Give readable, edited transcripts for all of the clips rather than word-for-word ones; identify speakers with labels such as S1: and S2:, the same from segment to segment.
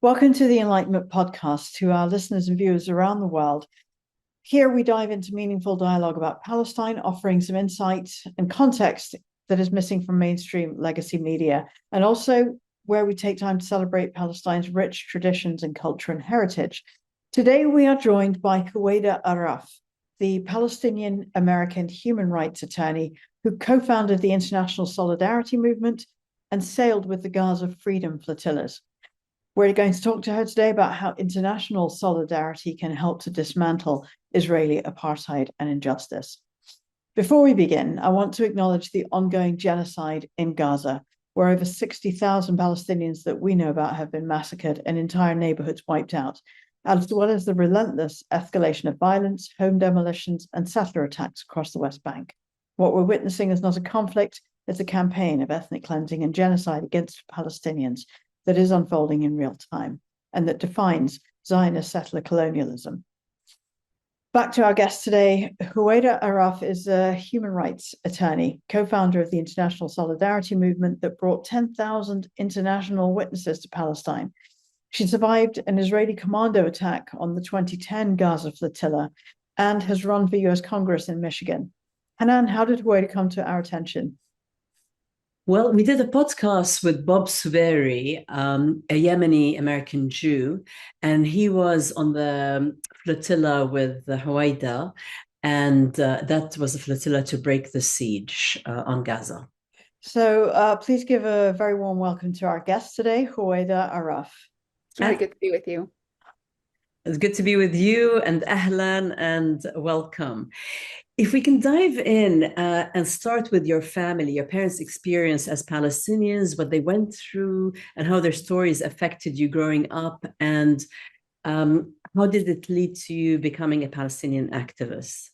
S1: Welcome to the Enlightenment Podcast to our listeners and viewers around the world. Here we dive into meaningful dialogue about Palestine, offering some insight and context that is missing from mainstream legacy media, and also where we take time to celebrate Palestine's rich traditions and culture and heritage. Today we are joined by Huwaida Arraf, the Palestinian-American human rights attorney who co-founded the International Solidarity Movement and sailed with the Gaza Freedom Flotillas. We're going to talk to her today about how international solidarity can help to dismantle Israeli apartheid and injustice. Before we begin, I want to acknowledge the ongoing genocide in Gaza, where over 60,000 Palestinians that we know about have been massacred and entire neighborhoods wiped out, as well as the relentless escalation of violence, home demolitions, and settler attacks across the West Bank. What we're witnessing is not a conflict, it's a campaign of ethnic cleansing and genocide against Palestinians that is unfolding in real time and that defines Zionist settler colonialism. Back to our guest today, Huwaida Arraf is a human rights attorney, co-founder of the International Solidarity Movement that brought 10,000 international witnesses to Palestine. She survived an Israeli commando attack on the 2010 Gaza Flotilla and has run for US Congress in Michigan. Hanan, how did Huwaida come to our attention?
S2: Well, we did a podcast with Bob Suberi, a Yemeni-American Jew, and he was on the flotilla with the Huwaida, and that was a flotilla to break the siege on Gaza.
S1: So please give a very warm welcome to our guest today, Huwaida Arraf.
S3: It's really good to be with you.
S2: It's good to be with you, and ahlan and welcome. If we can dive in and start with your family, your parents' experience as Palestinians, what they went through, and how their stories affected you growing up, and how did it lead to you becoming a Palestinian activist?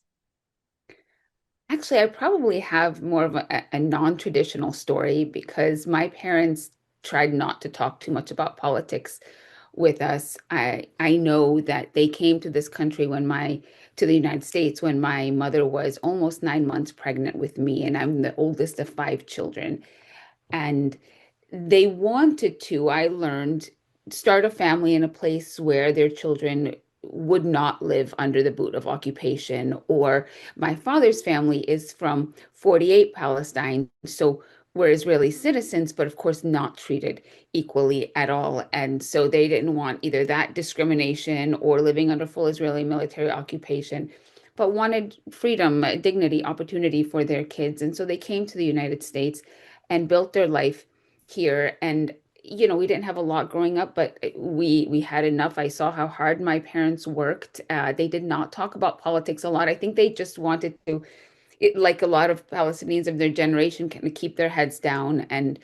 S3: Actually, I probably have more of a non-traditional story because my parents tried not to talk too much about politics with us. I know that they came to this country to the United States when my mother was almost 9 months pregnant with me, and I'm the oldest of 5 children. And they wanted to, I learned, start a family in a place where their children would not live under the boot of occupation. Or my father's family is from 48 Palestine, so we're Israeli citizens, but of course not treated equally at all. And so they didn't want either that discrimination or living under full Israeli military occupation, but wanted freedom, dignity, opportunity for their kids. And so they came to the United States and built their life here. And we didn't have a lot growing up, but we had enough. I saw how hard my parents worked. They did not talk about politics a lot. I think they just wanted to, like a lot of Palestinians of their generation, kind of keep their heads down and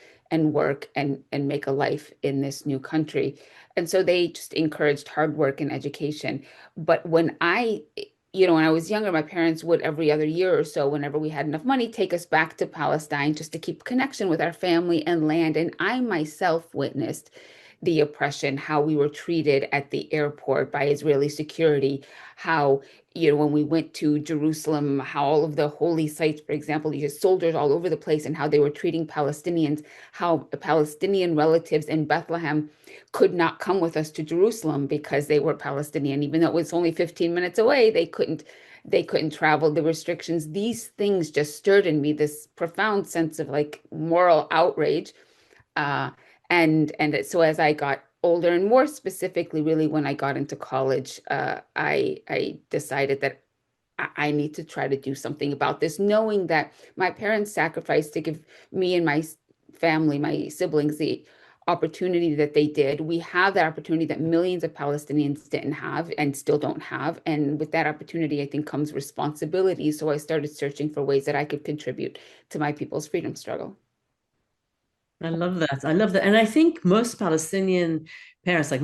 S3: work and make a life in this new country. And so they just encouraged hard work and education. But when I was younger, my parents would every other year or so, whenever we had enough money, take us back to Palestine just to keep connection with our family and land. And I myself witnessed the oppression, how we were treated at the airport by Israeli security, how, when we went to Jerusalem, how all of the holy sites, for example, you just soldiers all over the place, and how they were treating Palestinians, how Palestinian relatives in Bethlehem could not come with us to Jerusalem because they were Palestinian, even though it was only 15 minutes away, they couldn't travel, the restrictions. These things just stirred in me this profound sense of like moral outrage. And so as I got older, and more specifically, really when I got into college, I decided that I need to try to do something about this, knowing that my parents sacrificed to give me and my family, my siblings, the opportunity that they did. We have that opportunity that millions of Palestinians didn't have and still don't have. And with that opportunity, I think comes responsibility. So I started searching for ways that I could contribute to my people's freedom struggle.
S2: I love that. I love that. And I think most Palestinian parents, like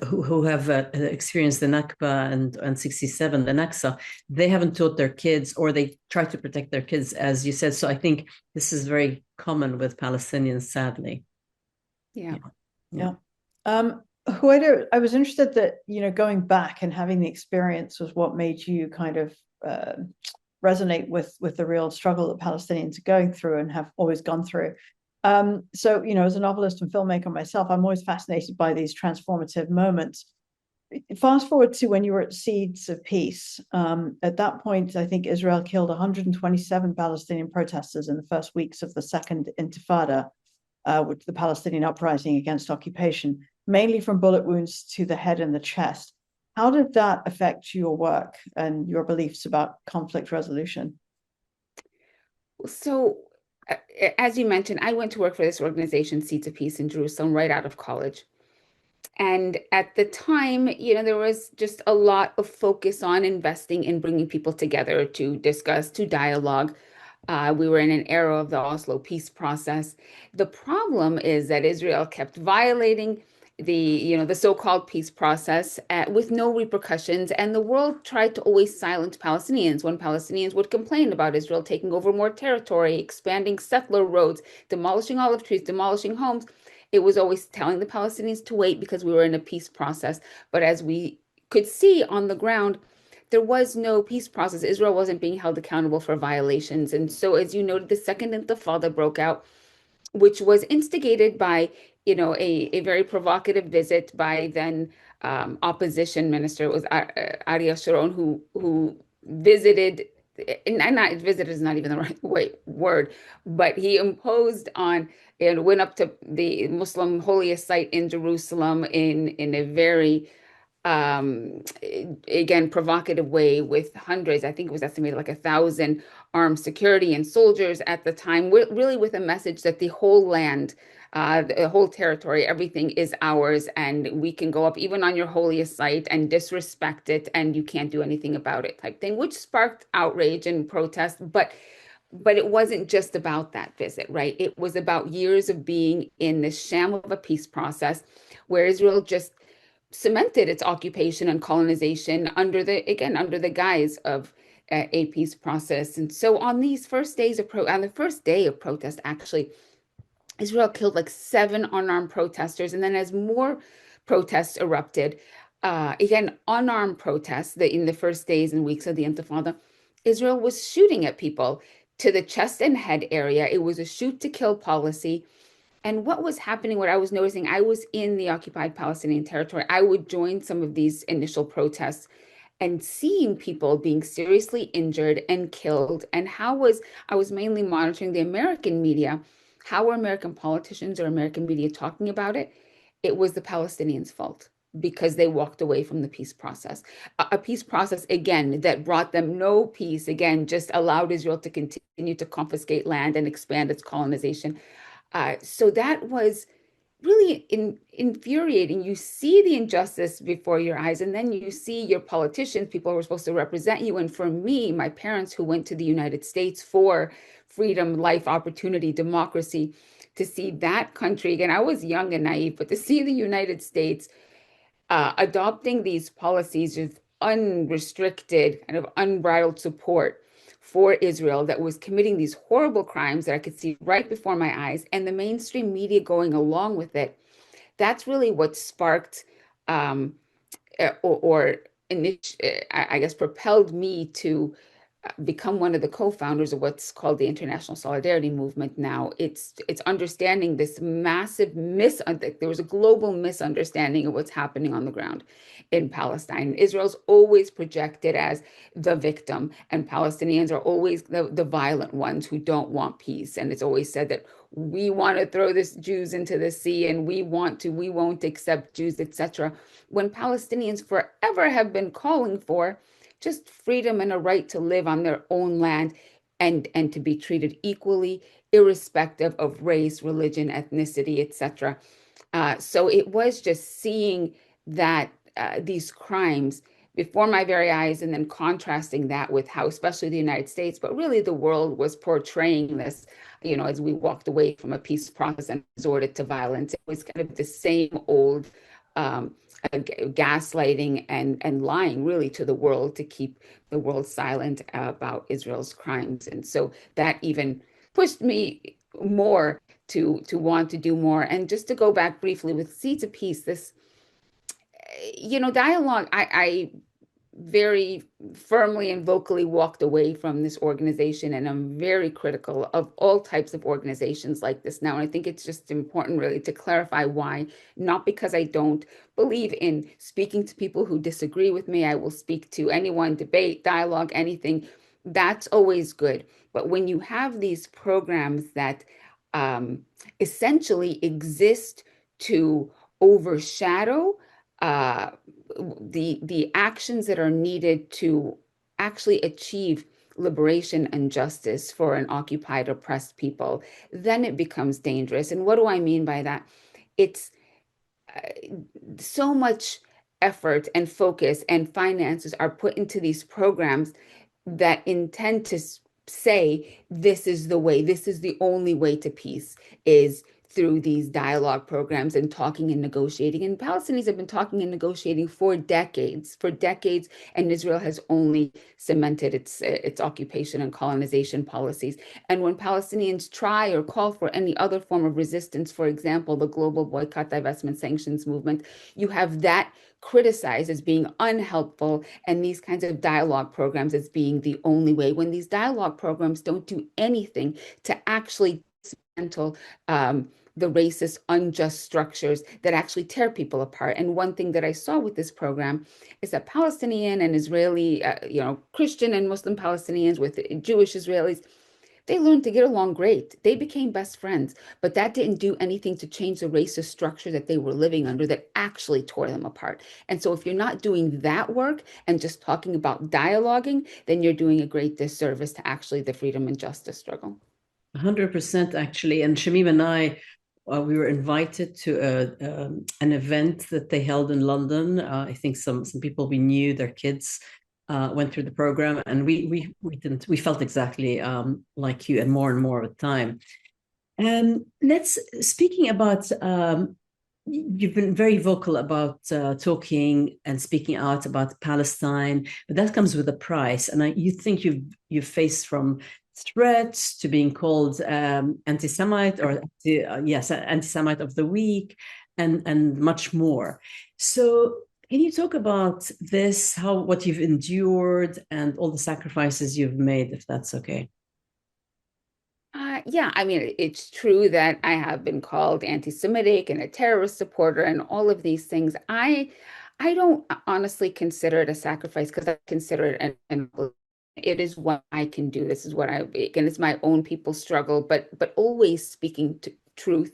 S2: who have experienced the Nakba and 67, the Naksa, they haven't taught their kids, or they try to protect their kids, as you said. So I think this is very common with Palestinians, sadly.
S3: Yeah.
S1: Huwaida, I was interested that, going back and having the experience was what made you kind of resonate with the real struggle that Palestinians are going through and have always gone through. So, as a novelist and filmmaker myself, I'm always fascinated by these transformative moments. Fast forward to when you were at Seeds of Peace. At that point, I think Israel killed 127 Palestinian protesters in the first weeks of the Second Intifada, which the Palestinian uprising against occupation, mainly from bullet wounds to the head and the chest. How did that affect your work and your beliefs about conflict resolution?
S3: So, as you mentioned, I went to work for this organization, Seeds of Peace, in Jerusalem, right out of college. And at the time, there was just a lot of focus on investing in bringing people together to discuss, to dialogue. We were in an era of the Oslo peace process. The problem is that Israel kept violating the so-called peace process with no repercussions, and the world tried to always silence Palestinians when Palestinians would complain about Israel taking over more territory, expanding settler roads, demolishing olive trees, demolishing homes. It was always telling the Palestinians to wait because we were in a peace process. But as we could see on the ground, there was no peace process. Israel wasn't being held accountable for violations. And so, as you noted, the Second Intifada broke out, which was instigated by, a very provocative visit by then opposition minister. It was Ariel Sharon who visited, and not visited is not even the right word, but he imposed on and went up to the Muslim holiest site in Jerusalem in a very again, provocative way with hundreds, I think it was estimated like 1,000 armed security and soldiers at the time, really with a message that the whole land, the whole territory, everything is ours, and we can go up even on your holiest site and disrespect it, and you can't do anything about it type thing, which sparked outrage and protest. But it wasn't just about that visit, right? It was about years of being in this sham of a peace process where Israel just cemented its occupation and colonization under the guise of a peace process. And so on these first days of on the first day of protest, actually, Israel killed like 7 unarmed protesters. And then as more protests erupted, again, unarmed protests in the first days and weeks of the Intifada, Israel was shooting at people to the chest and head area. It was a shoot to kill policy. And what was happening, what I was noticing, I was in the occupied Palestinian territory. I would join some of these initial protests and seeing people being seriously injured and killed. And I was mainly monitoring the American media. How were American politicians or American media talking about it? It was the Palestinians' fault because they walked away from the peace process. A peace process, again, that brought them no peace, again, just allowed Israel to continue to confiscate land and expand its colonization. So that was really infuriating. You see the injustice before your eyes, and then you see your politicians, people who are supposed to represent you. And for me, my parents who went to the United States for freedom, life, opportunity, democracy, to see that country, again, I was young and naive, but to see the United States adopting these policies with unrestricted, kind of unbridled support for Israel that was committing these horrible crimes that I could see right before my eyes, and the mainstream media going along with it. That's really what sparked or I guess propelled me to become one of the co-founders of what's called the International Solidarity Movement now. It's understanding this massive there was a global misunderstanding of what's happening on the ground in Palestine. Israel's always projected as the victim, and Palestinians are always the violent ones who don't want peace. And it's always said that we want to throw the Jews into the sea, and we won't accept Jews, etc. When Palestinians forever have been calling for just freedom and a right to live on their own land and to be treated equally, irrespective of race, religion, ethnicity, etc. So it was just seeing that these crimes before my very eyes, and then contrasting that with how, especially the United States, but really the world was portraying this, as we walked away from a peace process and resorted to violence. It was kind of the same old gaslighting and lying really to the world to keep the world silent about Israel's crimes. And so that even pushed me more to want to do more. And just to go back briefly with Seeds of Peace, this dialogue, I very firmly and vocally walked away from this organization, and I'm very critical of all types of organizations like this now. And I think it's just important really to clarify why, not because I don't believe in speaking to people who disagree with me. I will speak to anyone, debate, dialogue, anything. That's always good. But when you have these programs that essentially exist to overshadow the actions that are needed to actually achieve liberation and justice for an occupied, oppressed people, then it becomes dangerous. And what do I mean by that? It's so much effort and focus and finances are put into these programs that intend to say, this is the way, this is the only way to peace, is through these dialogue programs and talking and negotiating. And Palestinians have been talking and negotiating for decades, and Israel has only cemented its occupation and colonization policies. And when Palestinians try or call for any other form of resistance, for example, the global boycott, divestment, sanctions movement, you have that criticized as being unhelpful, and these kinds of dialogue programs as being the only way, when these dialogue programs don't do anything to actually dismantle the racist, unjust structures that actually tear people apart. And one thing that I saw with this program is that Palestinian and Israeli, Christian and Muslim Palestinians with Jewish Israelis, they learned to get along great. They became best friends, but that didn't do anything to change the racist structure that they were living under that actually tore them apart. And so if you're not doing that work and just talking about dialoguing, then you're doing a great disservice to actually the freedom and justice struggle.
S2: 100% actually. And Shamim and I, we were invited to an event that they held in London. I think some people we knew, their kids went through the program, and we felt exactly like you, and more of the time. And speaking about, you've been very vocal about talking and speaking out about Palestine, but that comes with a price. And you think you've faced from threats to being called anti-Semite or anti-Semite of the week, and much more. So can you talk about this, what you've endured and all the sacrifices you've made, if that's okay?
S3: Yeah, I mean, it's true that I have been called anti-Semitic and a terrorist supporter and all of these things. I don't honestly consider it a sacrifice, because I consider it it is what I can do. This is what again, it's my own people's struggle, but always speaking truth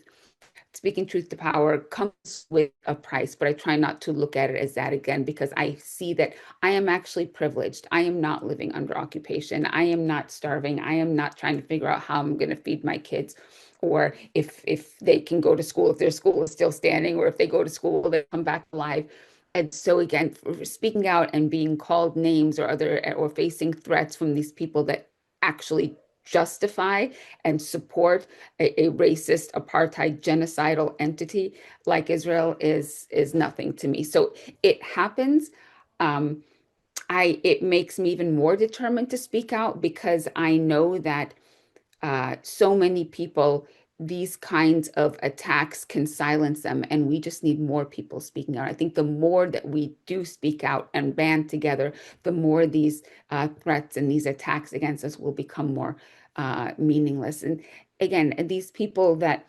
S3: to power comes with a price. But I try not to look at it as that again, because I see that I am actually privileged. I am not living under occupation. I am not starving. I am not trying to figure out how I'm going to feed my kids, or if they can go to school, if their school is still standing, or if they go to school, they come back alive. And so again, speaking out and being called names or facing threats from these people that actually justify and support a racist, apartheid, genocidal entity like Israel is nothing to me. So it happens. It makes me even more determined to speak out, because I know that so many people, these kinds of attacks can silence them, and we just need more people speaking out. I think the more that we do speak out and band together, the more these threats and these attacks against us will become more meaningless. And again, these people that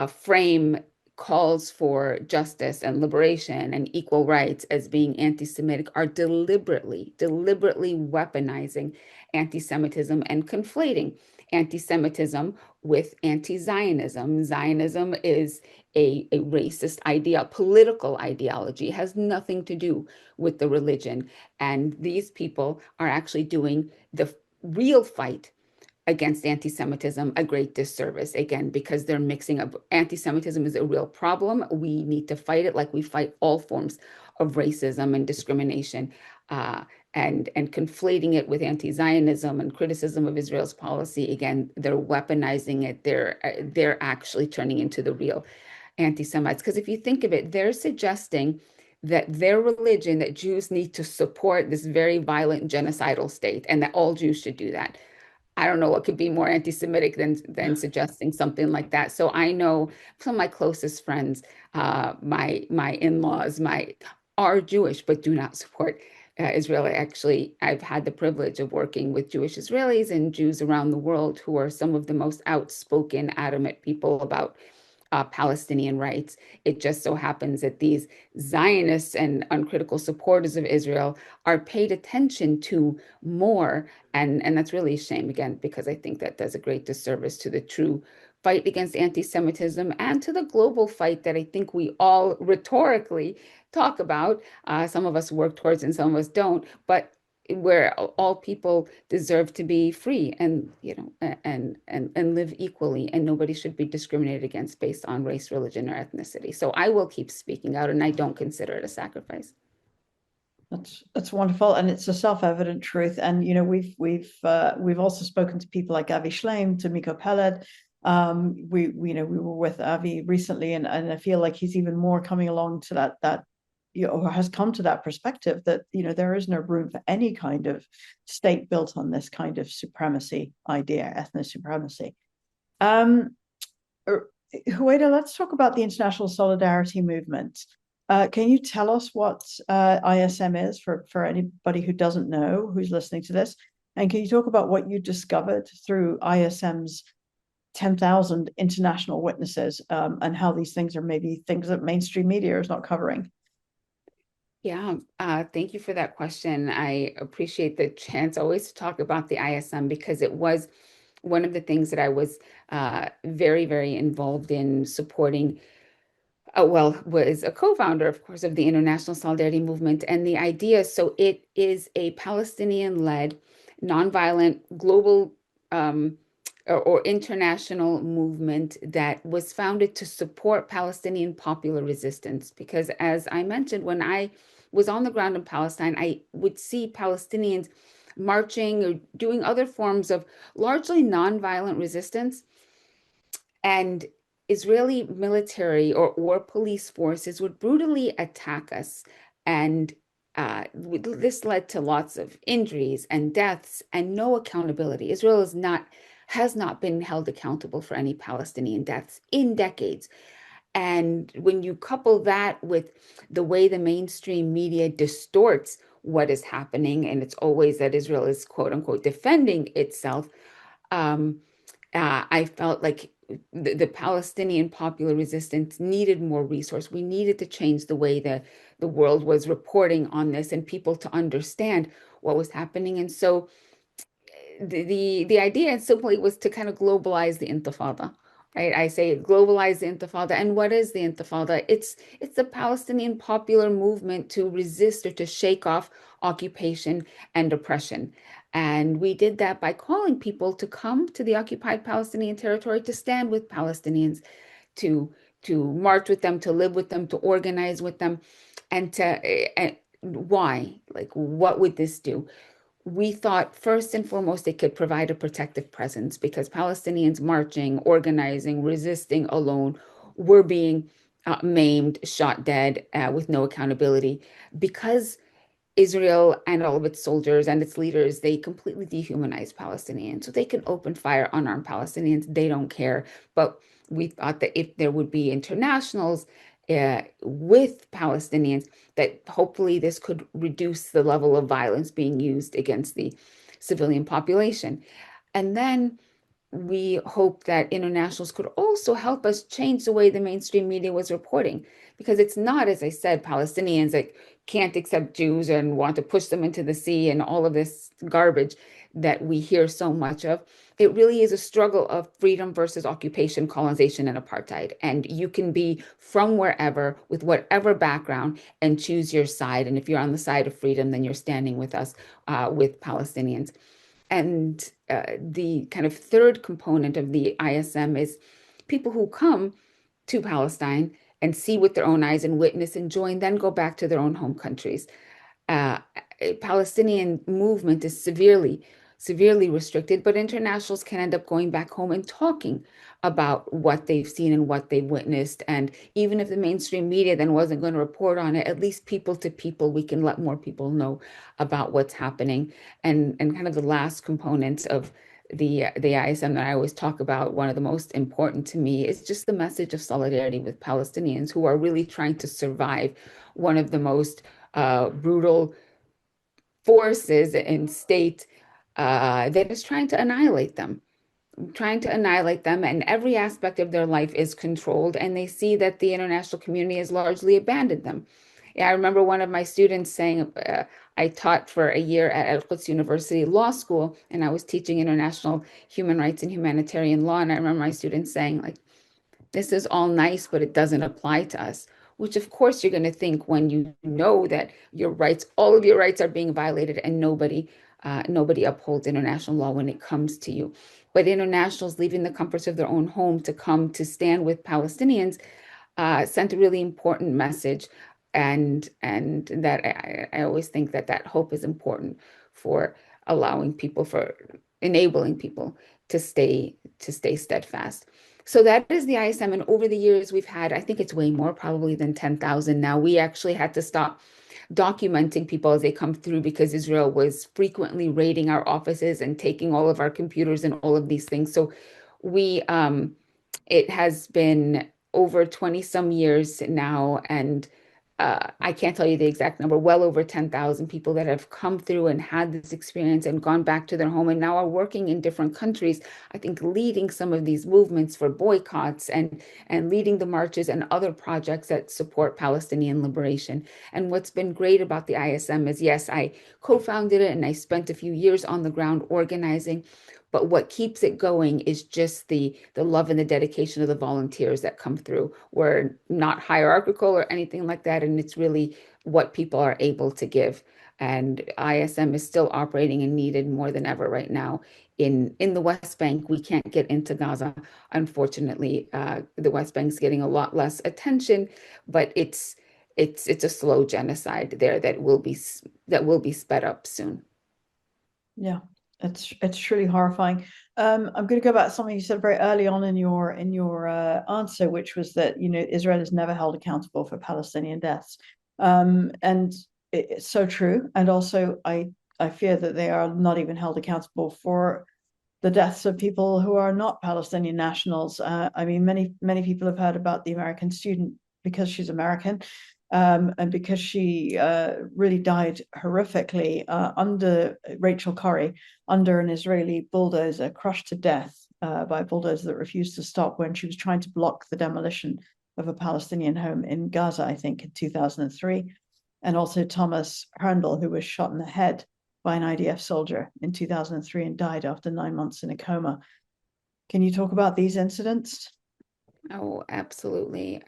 S3: frame calls for justice and liberation and equal rights as being anti-Semitic are deliberately weaponizing anti-Semitism and conflating anti-Semitism with anti-Zionism. Zionism is a racist idea, political ideology. It has nothing to do with the religion. And these people are actually doing the real fight against anti-Semitism a great disservice, again, because they're mixing up. Anti-Semitism is a real problem. We need to fight it like we fight all forms of racism and discrimination, and conflating it with anti-Zionism and criticism of Israel's policy. Again, they're weaponizing it. They're actually turning into the real anti-Semites. Because if you think of it, they're suggesting that their religion, that Jews need to support this very violent genocidal state, and that all Jews should do that. I don't know what could be more anti-Semitic than suggesting something like that. So I know some of my closest friends, my in-laws, are Jewish, but do not support Israel. Actually, I've had the privilege of working with Jewish Israelis and Jews around the world who are some of the most outspoken, adamant people about Palestinian rights. It just so happens that these Zionists and uncritical supporters of Israel are paid attention to more. And that's really a shame, again, because I think that does a great disservice to the true fight against anti-Semitism and to the global fight that I think we all rhetorically talk about. Some of us work towards and some of us don't, but where all people deserve to be free and and live equally, and nobody should be discriminated against based on race, religion, or ethnicity. So I will keep speaking out, and I don't consider it a sacrifice.
S1: That's wonderful, and it's a self-evident truth. And we've also spoken to people like Avi Shlaim, to Miko Peled. We were with Avi recently, and I feel like he's even more coming along to that has come to that perspective that there is no room for any kind of state built on this kind of supremacy idea, ethnic supremacy. Huwaida, let's talk about the international solidarity movement. Can you tell us what ISM is for anybody who doesn't know, who's listening to this? And can you talk about what you discovered through ISM's 10,000 international witnesses, and how these things are maybe things that mainstream media is not covering?
S3: Yeah, thank you for that question. I appreciate the chance always to talk about the ISM because it was one of the things that I was very, very involved in supporting. Was a co-founder, of course, of the International Solidarity Movement. And the idea, so it is a Palestinian-led, nonviolent, global or international movement that was founded to support Palestinian popular resistance. Because as I mentioned, when I was on the ground in Palestine, I would see Palestinians marching or doing other forms of largely nonviolent resistance. And Israeli military or police forces would brutally attack us. And this led to lots of injuries and deaths and no accountability. Israel has not been held accountable for any Palestinian deaths in decades. And when you couple that with the way the mainstream media distorts what is happening, and it's always that Israel is quote unquote defending itself, I felt like the Palestinian popular resistance needed more resource. We needed to change the way the world was reporting on this and people to understand what was happening. And so the idea simply was to kind of globalize the Intifada. Right? I say globalize the Intifada. And what is the Intifada? It's the Palestinian popular movement to resist or to shake off occupation and oppression. And we did that by calling people to come to the occupied Palestinian territory, to stand with Palestinians, to march with them, to live with them, to organize with them. And why? Like, what would this do? We thought first and foremost it could provide a protective presence because Palestinians marching, organizing, resisting alone were being maimed, shot dead with no accountability because Israel and all of its soldiers and its leaders, they completely dehumanize Palestinians. So they can open fire on unarmed Palestinians. They don't care. But we thought that if there would be internationals with Palestinians, that hopefully this could reduce the level of violence being used against the civilian population. And then we hope that internationals could also help us change the way the mainstream media was reporting. Because it's not, as I said, Palestinians that can't accept Jews and want to push them into the sea and all of this garbage that we hear so much of. It really is a struggle of freedom versus occupation, colonization, and apartheid. And you can be from wherever, with whatever background, and choose your side. And if you're on the side of freedom, then you're standing with us, with Palestinians. And the kind of third component of the ISM is people who come to Palestine and see with their own eyes and witness and join, then go back to their own home countries. Palestinian movement is severely restricted, but internationals can end up going back home and talking about what they've seen and what they've witnessed. And even if the mainstream media then wasn't going to report on it, at least people to people, we can let more people know about what's happening. And kind of the last component of the ISM that I always talk about, one of the most important to me, is just the message of solidarity with Palestinians who are really trying to survive one of the most brutal forces and state that is trying to annihilate them. And every aspect of their life is controlled, and they see that the international community has largely abandoned them. Yeah, I remember one of my students saying, I taught for a year at Al-Quds University Law School, and I was teaching international human rights and humanitarian law, and I remember my students saying, like, this is all nice, but it doesn't apply to us. Which, of course, you're going to think when you know that your rights, all of your rights are being violated, and nobody upholds international law when it comes to you. But internationals leaving the comforts of their own home to come to stand with Palestinians sent a really important message, and that I always think that hope is important for enabling people to stay steadfast. So that is the ISM. And over the years, we've had, I think it's way more probably than 10,000 now. We actually had to stop documenting people as they come through because Israel was frequently raiding our offices and taking all of our computers and all of these things. So it has been over 20 some years now, and I can't tell you the exact number, well over 10,000 people that have come through and had this experience and gone back to their home and now are working in different countries, I think leading some of these movements for boycotts and leading the marches and other projects that support Palestinian liberation. And what's been great about the ISM is, yes, I co-founded it and I spent a few years on the ground organizing, but what keeps it going is just the love and the dedication of the volunteers that come through. We're not hierarchical or anything like that, and it's really what people are able to give. And ISM is still operating and needed more than ever right now in the West Bank. We can't get into Gaza, unfortunately. The West Bank's getting a lot less attention, but it's a slow genocide there that will be sped up soon.
S1: Yeah, it's truly horrifying. I'm going to go back to something you said very early on in your answer, which was that Israel is never held accountable for Palestinian deaths, and it's so true. And also, I fear that they are not even held accountable for the deaths of people who are not Palestinian nationals. I mean, many people have heard about the American student because she's American. And because she really died horrifically under Rachel Corrie, under an Israeli bulldozer, crushed to death by a bulldozer that refused to stop when she was trying to block the demolition of a Palestinian home in Gaza, I think, in 2003. And also Thomas Herndl, who was shot in the head by an IDF soldier in 2003 and died after 9 months in a coma. Can you talk about these incidents?
S3: Oh, absolutely.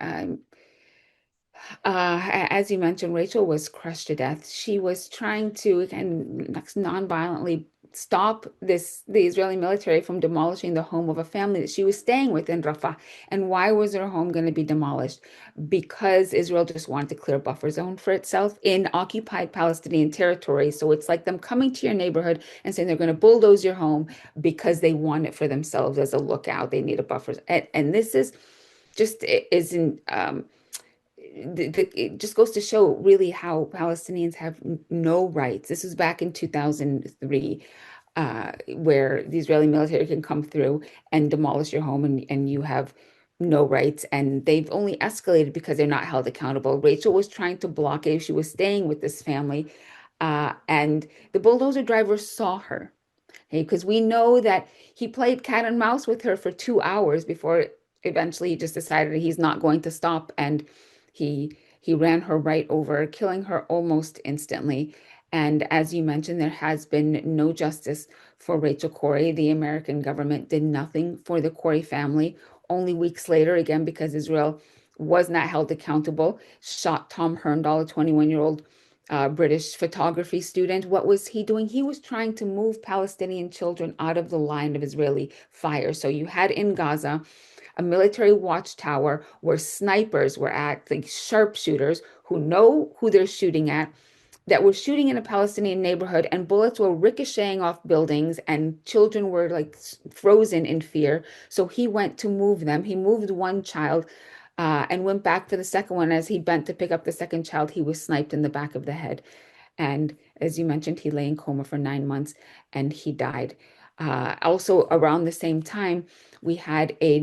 S3: As you mentioned, Rachel was crushed to death. She was trying to, again, non-violently stop the Israeli military from demolishing the home of a family that she was staying with in Rafah. And why was her home going to be demolished? Because Israel just wanted to clear a buffer zone for itself in occupied Palestinian territory. So it's like them coming to your neighborhood and saying they're going to bulldoze your home because they want it for themselves as a lookout. They need a buffer. And this is just, it isn't, it just goes to show really how Palestinians have no rights. This was back in 2003, where the Israeli military can come through and demolish your home, and you have no rights. And they've only escalated because they're not held accountable. Rachel was trying to blockade. She was staying with this family, and the bulldozer driver saw her. Because we know that he played cat and mouse with her for 2 hours before eventually he just decided he's not going to stop, and he ran her right over, killing her almost instantly. And as you mentioned, there has been no justice for Rachel Corrie. The American government did nothing for the Corrie family. Only weeks later, again, because Israel was not held accountable, shot Tom Herndl, a 21-year-old British photography student. What was he doing? He was trying to move Palestinian children out of the line of Israeli fire. So you had in Gaza a military watchtower where snipers were at, like sharpshooters who know who they're shooting at, that were shooting in a Palestinian neighborhood, and bullets were ricocheting off buildings, and children were like frozen in fear. So he went to move them. He moved one child and went back for the second one. As he bent to pick up the second child, he was sniped in the back of the head. And as you mentioned, he lay in coma for 9 months and he died. Also, around the same time, we had a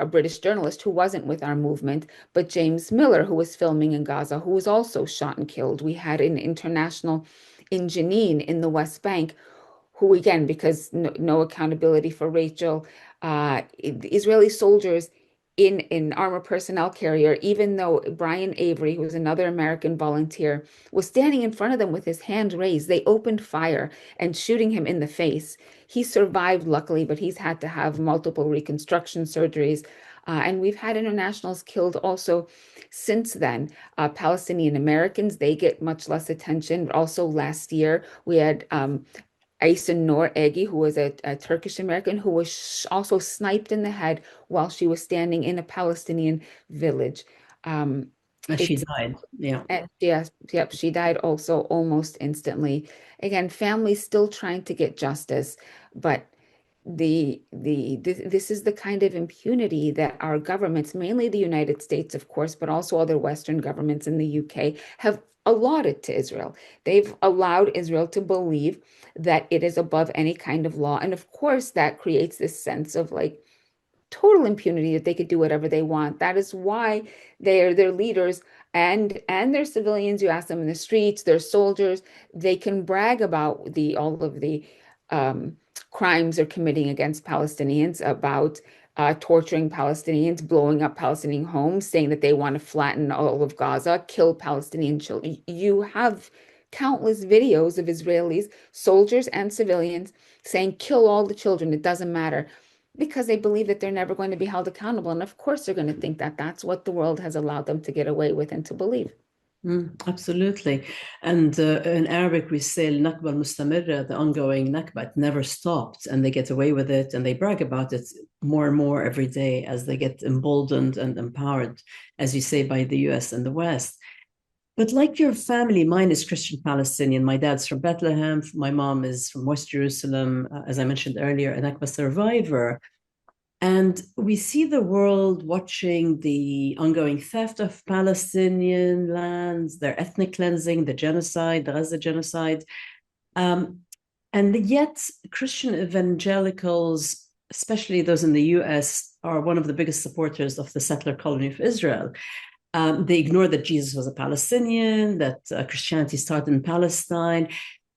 S3: British journalist who wasn't with our movement, but James Miller, who was filming in Gaza, who was also shot and killed. We had an international in Jenin in the West Bank, who again, because no accountability for Rachel, Israeli soldiers in an armor personnel carrier, even though Brian Avery, who was another American volunteer, was standing in front of them with his hand raised, they opened fire and shooting him in the face. He survived, luckily, but he's had to have multiple reconstruction surgeries. And we've had internationals killed also since then. Palestinian-Americans, they get much less attention. But also last year, we had Aysen Noor Egi, who was a Turkish American, who was also sniped in the head while she was standing in a Palestinian village.
S2: And she died. Yeah.
S3: Yes, yep, she died also almost instantly. Again, families still trying to get justice, but this is the kind of impunity that our governments, mainly the United States, of course, but also other Western governments in the UK, have allotted to Israel. They've allowed Israel to believe that it is above any kind of law. And of course, that creates this sense of like total impunity that they could do whatever they want. That is why their leaders and their civilians, you ask them in the streets, their soldiers, they can brag about all of the crimes they're committing against Palestinians, about torturing Palestinians, blowing up Palestinian homes, saying that they want to flatten all of Gaza, kill Palestinian children. You have countless videos of Israelis, soldiers and civilians, saying, kill all the children, it doesn't matter, because they believe that they're never going to be held accountable. And of course, they're going to think that that's what the world has allowed them to get away with and to believe.
S2: Absolutely. And in Arabic, we say al-Nakba al-Mustamirra, the ongoing Nakba, it never stopped, and they get away with it and they brag about it more and more every day as they get emboldened and empowered, as you say, by the US and the West. But like your family, mine is Christian Palestinian. My dad's from Bethlehem. My mom is from West Jerusalem, as I mentioned earlier, a Nakba survivor. And we see the world watching the ongoing theft of Palestinian lands, their ethnic cleansing, the genocide, the Gaza genocide. And yet, Christian evangelicals, especially those in the US, are one of the biggest supporters of the settler colony of Israel. They ignore that Jesus was a Palestinian, that Christianity started in Palestine.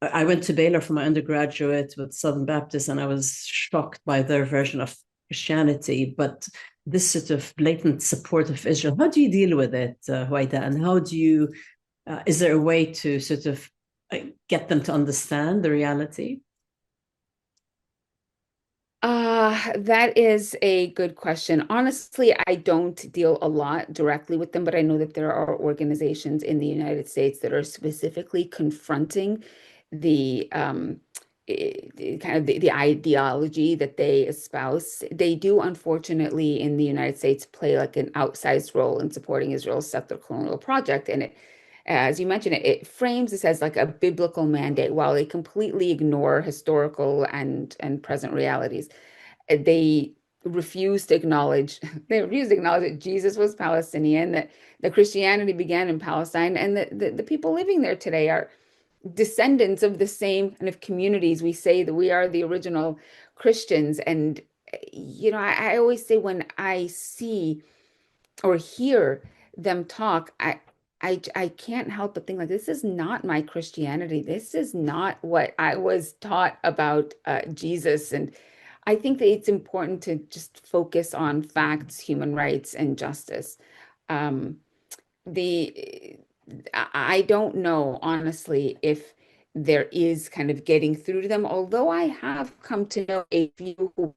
S2: I went to Baylor for my undergraduate with Southern Baptists, and I was shocked by their version of Christianity. But this sort of blatant support of Israel, how do you deal with it, Huwaida? And how do you, is there a way to sort of get them to understand the reality?
S3: That is a good question. Honestly, I don't deal a lot directly with them, but I know that there are organizations in the United States that are specifically confronting the kind of the ideology that they espouse. They do, unfortunately, in the United States, play like an outsized role in supporting Israel's settler colonial project. And it, as you mentioned, it frames this as like a biblical mandate, while they completely ignore historical and present realities. They refuse to acknowledge that Jesus was Palestinian, that Christianity began in Palestine, and that the people living there today are descendants of the same kind of communities. We say that we are the original Christians. And I always say, when I see or hear them talk, I can't help but think, like, this is not my Christianity. This is not what I was taught about Jesus. And I think that it's important to just focus on facts, human rights, and justice. Um, the I don't know, honestly, if there is kind of getting through to them, although I have come to know a few who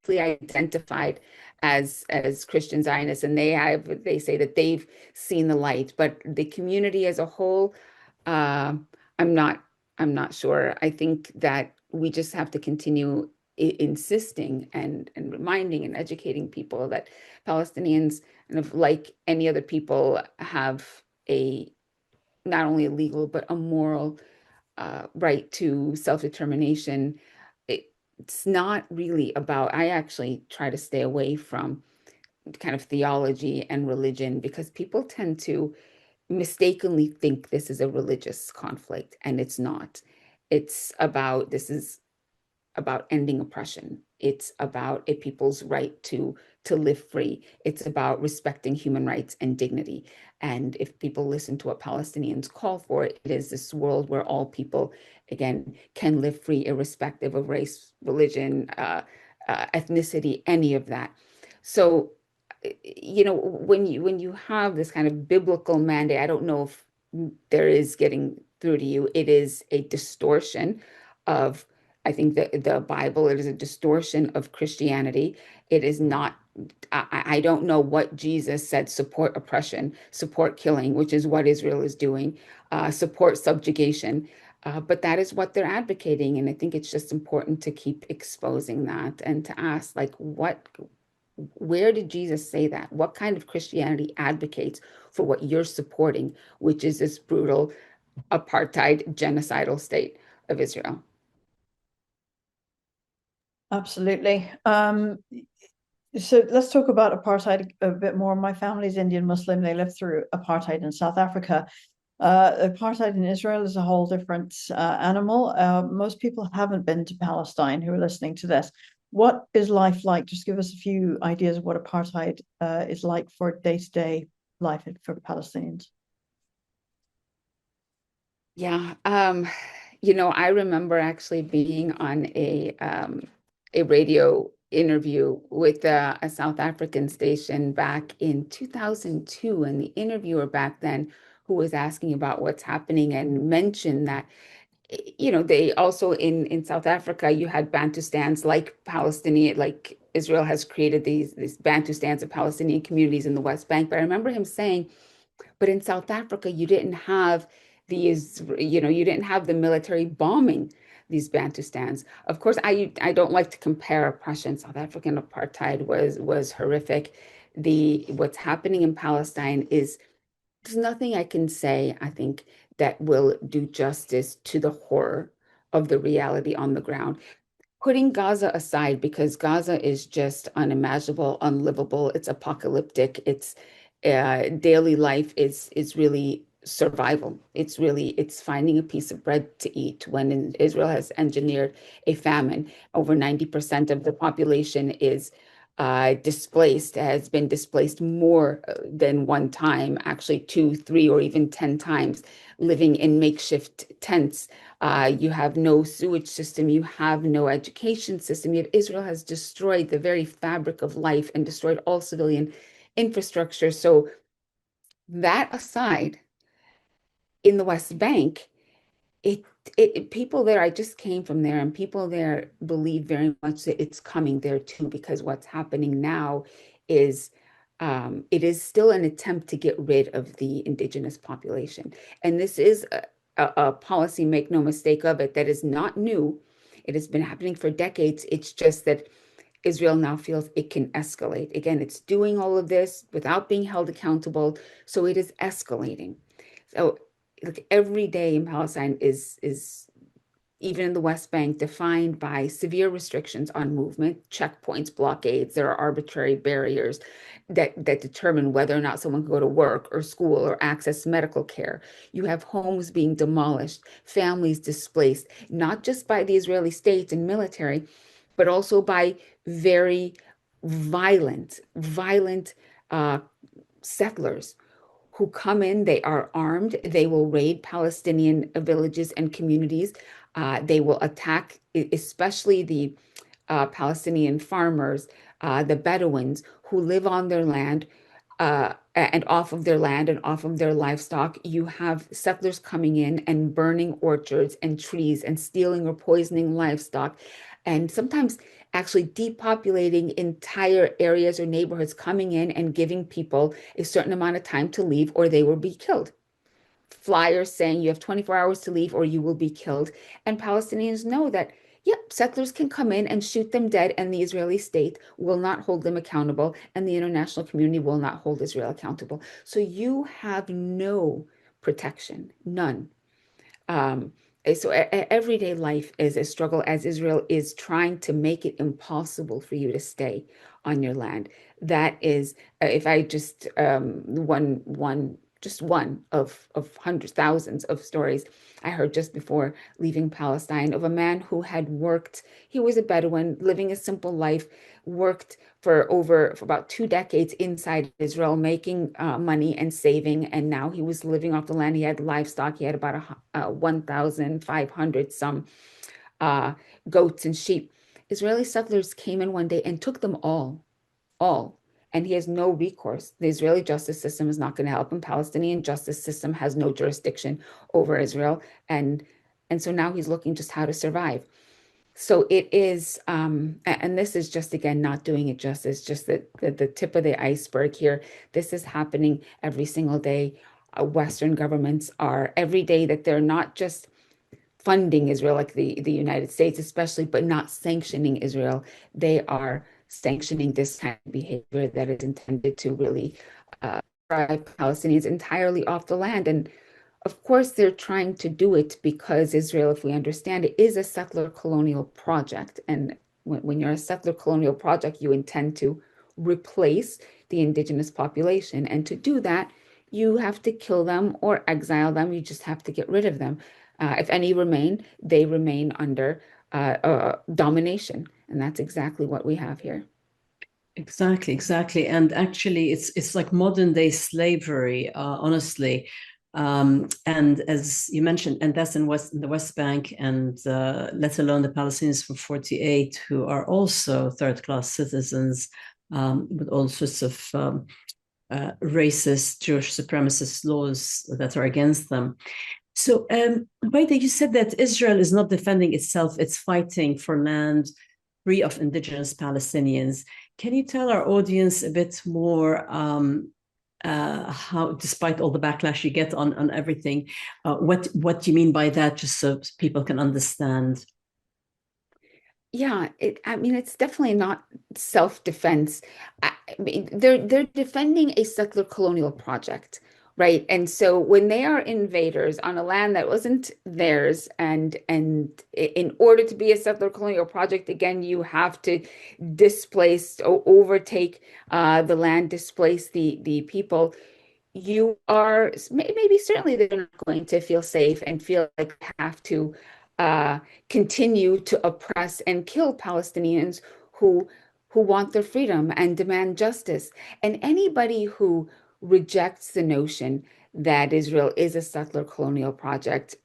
S3: identified as Christian Zionists, and they say that they've seen the light. But the community as a whole, I'm not sure. I think that we just have to continue insisting and reminding and educating people that Palestinians, kind of like any other people, have a not only a legal but a moral right to self-determination. It's not really about, I actually try to stay away from kind of theology and religion, because people tend to mistakenly think this is a religious conflict, and it's not. It's about, this is about ending oppression. It's about a people's right to live free. It's about respecting human rights and dignity. And if people listen to what Palestinians call for, it is this world where all people, again, can live free, irrespective of race, religion, ethnicity, any of that. So, when you have this kind of biblical mandate, I don't know if there is getting through to you. It is a distortion of, I think, the Bible. It is a distortion of Christianity. It is not. I don't know what Jesus said. Support oppression, support killing, which is what Israel is doing. Support subjugation. But that is what they're advocating. And I think it's just important to keep exposing that and to ask, like, where did Jesus say that? What kind of Christianity advocates for what you're supporting, which is this brutal apartheid genocidal state of Israel?
S1: Absolutely. So let's talk about apartheid a bit more. My family's Indian Muslim. They lived through apartheid in South Africa. Apartheid in Israel is a whole different animal. Most people haven't been to Palestine who are listening to this. What is life like? Just give us a few ideas of what apartheid is like for day-to-day life for Palestinians.
S3: Yeah, I remember actually being on a radio interview with a South African station back in 2002, and the interviewer back then, who was asking about what's happening, and mentioned that they also in South Africa, you had Bantustans like Palestinian, like Israel has created these Bantustans of Palestinian communities in the West Bank. But I remember him saying, but in South Africa, you didn't have you didn't have the military bombing these Bantustans. Of course, I don't like to compare oppression. South African apartheid was horrific. What's happening in Palestine is, there's nothing I can say, I think, that will do justice to the horror of the reality on the ground. Putting Gaza aside, because Gaza is just unimaginable, unlivable, it's apocalyptic, it's daily life is really survival. It's finding a piece of bread to eat when Israel has engineered a famine. Over 90% of the population is displaced, has been displaced more than one time, actually two, three, or even 10 times, living in makeshift tents. You have no sewage system. You have no education system. Yet Israel has destroyed the very fabric of life and destroyed all civilian infrastructure. So that aside, in the West Bank, people there, I just came from there, and people there believe very much that it's coming there too, because what's happening now is it is still an attempt to get rid of the indigenous population. And this is a policy, make no mistake of it, that is not new. It has been happening for decades. It's just that Israel now feels it can escalate. Again, it's doing all of this without being held accountable. So it is escalating. So like every day in Palestine is even in the West Bank, defined by severe restrictions on movement, checkpoints, blockades. There are arbitrary barriers that determine whether or not someone can go to work or school or access medical care. You have homes being demolished, families displaced, not just by the Israeli state and military, but also by very violent settlers who come in. They are armed. They will raid Palestinian villages and communities. They will attack, especially the Palestinian farmers, the Bedouins who live on their land and off of their land and off of their livestock. You have settlers coming in and burning orchards and trees and stealing or poisoning livestock, and sometimes actually depopulating entire areas or neighborhoods, coming in and giving people a certain amount of time to leave or they will be killed. Flyers saying you have 24 hours to leave or you will be killed. And Palestinians know that, yep, settlers can come in and shoot them dead, and the Israeli state will not hold them accountable, and the international community will not hold Israel accountable. So you have no protection, none. So everyday life is a struggle as Israel is trying to make it impossible for you to stay on your land. That is, if I just one just one of hundreds, thousands of stories I heard just before leaving Palestine of a man who had worked. He was a Bedouin living a simple life, worked for about 2 decades inside Israel, making money and saving. And now he was living off the land. He had livestock. He had about 1,500 some goats and sheep. Israeli settlers came in one day and took them all. And he has no recourse. The Israeli justice system is not going to help him. Palestinian justice system has no jurisdiction over Israel. And so now he's looking just how to survive. So it is, and this is just, again, not doing it justice, just the tip of the iceberg here. This is happening every single day. Western governments are, every day that they're not just funding Israel, like the United States especially, but not sanctioning Israel, they are sanctioning this kind of behavior that is intended to really drive Palestinians entirely off the land. And of course, they're trying to do it because Israel, if we understand it, is a settler colonial project. And when you're a settler colonial project, you intend to replace the indigenous population. And to do that, you have to kill them or exile them. You just have to get rid of them. If any remain, they remain under domination. And that's exactly what we have here.
S2: Exactly. And actually, it's like modern day slavery, honestly. And as you mentioned, and that's in the West Bank, and let alone the Palestinians from 48, who are also third-class citizens with all sorts of racist, Jewish supremacist laws that are against them. So, Huwaida, you said that Israel is not defending itself, it's fighting for land free of indigenous Palestinians. Can you tell our audience a bit more how, despite all the backlash you get on everything, what do you mean by that, just so people can understand?
S3: Yeah, it's definitely not self-defense. I mean, they're defending a settler colonial project, right? And so when they are invaders on a land that wasn't theirs, and in order to be a settler colonial project, again, you have to displace or overtake the land, displace the people. You are maybe certainly they're not going to feel safe and feel like they have to continue to oppress and kill Palestinians who want their freedom and demand justice. And anybody who rejects the notion that Israel is a settler colonial project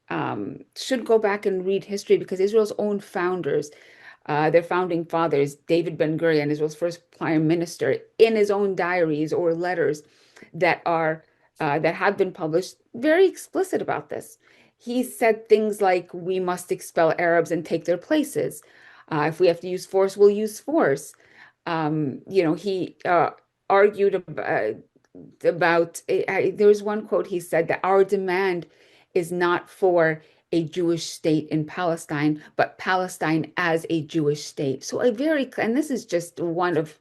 S3: should go back and read history, because Israel's own founders, their founding fathers, David Ben-Gurion, Israel's first prime minister, in his own diaries or letters that are that have been published, very explicit about this. He said things like, "We must expel Arabs and take their places. If we have to use force, we'll use force." He argued about. There was one quote he said that our demand is not for a Jewish state in Palestine, but Palestine as a Jewish state. So and this is just one of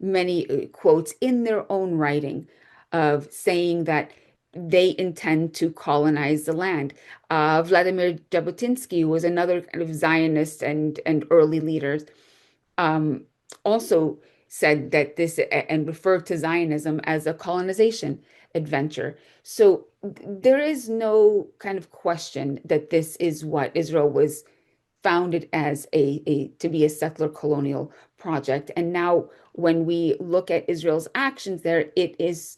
S3: many quotes in their own writing of saying that they intend to colonize the land. Vladimir Jabotinsky, who was another kind of Zionist and early leader, also said that this, and referred to Zionism as a colonization adventure. So there is no kind of question that this is what Israel was founded as, to be a settler colonial project. And now when we look at Israel's actions there, it is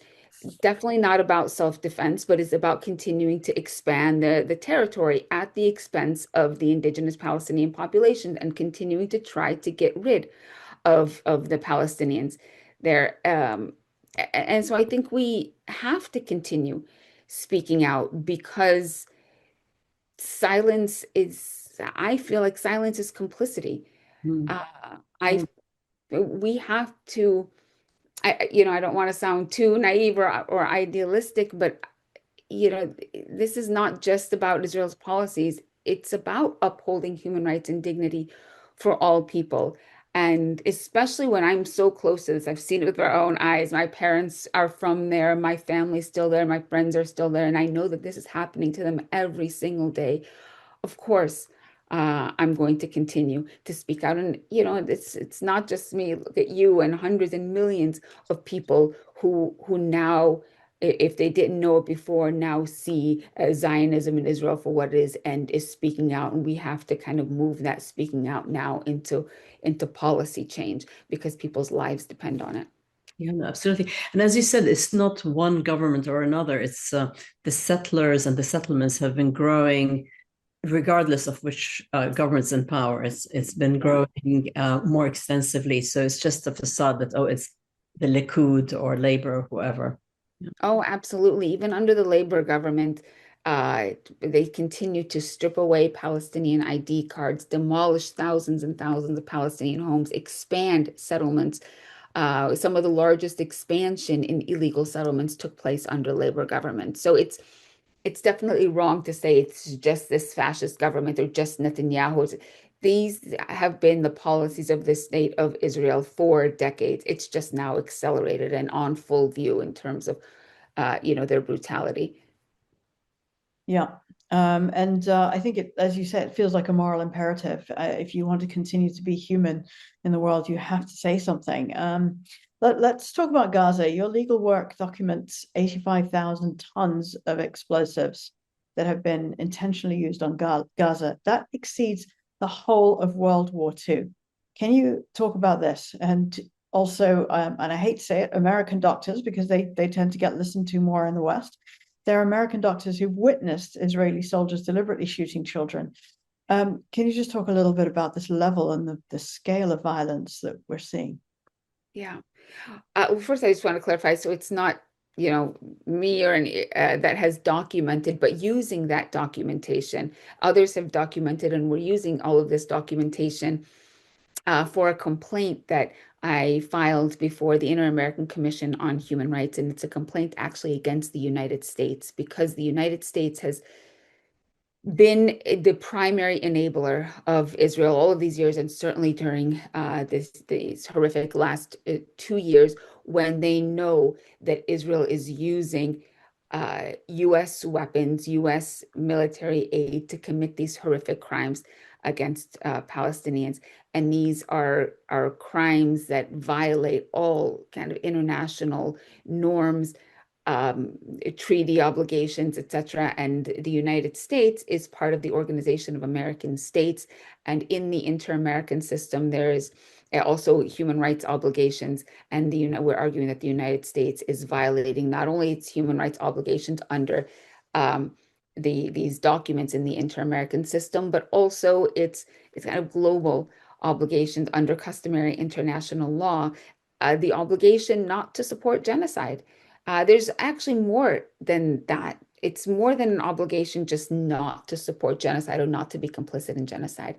S3: definitely not about self-defense, but it's about continuing to expand the territory at the expense of the indigenous Palestinian population, and continuing to try to get rid of the Palestinians there. And so I think we have to continue speaking out, because I feel like silence is complicity.
S2: Mm.
S3: We have to, I don't want to sound too naive or idealistic, but this is not just about Israel's policies. It's about upholding human rights and dignity for all people. And especially when I'm so close to this, I've seen it with our own eyes. My parents are from there, my family's still there, my friends are still there, and I know that this is happening to them every single day. Of course, I'm going to continue to speak out. And it's not just me. Look at you and hundreds and millions of people who now if they didn't know it before, now see Zionism in Israel for what it is and is speaking out. And we have to kind of move that speaking out now into policy change because people's lives depend on it.
S2: Yeah, no, absolutely. And as you said, it's not one government or another. It's the settlers and the settlements have been growing regardless of which government's in power. It's been growing more extensively. So it's just a facade that, oh, it's the Likud or Labor or whoever. Yeah.
S3: Oh, absolutely. Even under the Labor government, they continue to strip away Palestinian ID cards, demolish thousands and thousands of Palestinian homes, expand settlements. Some of the largest expansion in illegal settlements took place under Labor government. So it's definitely wrong to say it's just this fascist government or just Netanyahu. These have been the policies of the state of Israel for decades. It's just now accelerated and on full view in terms of, their brutality.
S1: Yeah. I think as you said, it feels like a moral imperative. If you want to continue to be human in the world, you have to say something. Let's talk about Gaza. Your legal work documents 85,000 tons of explosives that have been intentionally used on Gaza. That exceeds the whole of World War II. Can you talk about this? And also, and I hate to say it, American doctors, because they tend to get listened to more in the West. There are American doctors who've witnessed Israeli soldiers deliberately shooting children. Can you just talk a little bit about this level and the scale of violence that we're seeing?
S3: Yeah. Well, first, I just want to clarify. So it's not, me or that has documented, but using that documentation. Others have documented, and we're using all of this documentation for a complaint that I filed before the Inter-American Commission on Human Rights. And it's a complaint actually against the United States because the United States has been the primary enabler of Israel all of these years, and certainly during these horrific last 2 years, when they know that Israel is using U.S. weapons, U.S. military aid to commit these horrific crimes against Palestinians. And these are crimes that violate all kind of international norms, treaty obligations, etc. And the United States is part of the Organization of American States. And in the inter-American system, there is also human rights obligations. And we're arguing that the United States is violating not only its human rights obligations under these documents in the inter-American system, but also its kind of global obligations under customary international law, the obligation not to support genocide. There's actually more than that. It's more than an obligation just not to support genocide or not to be complicit in genocide.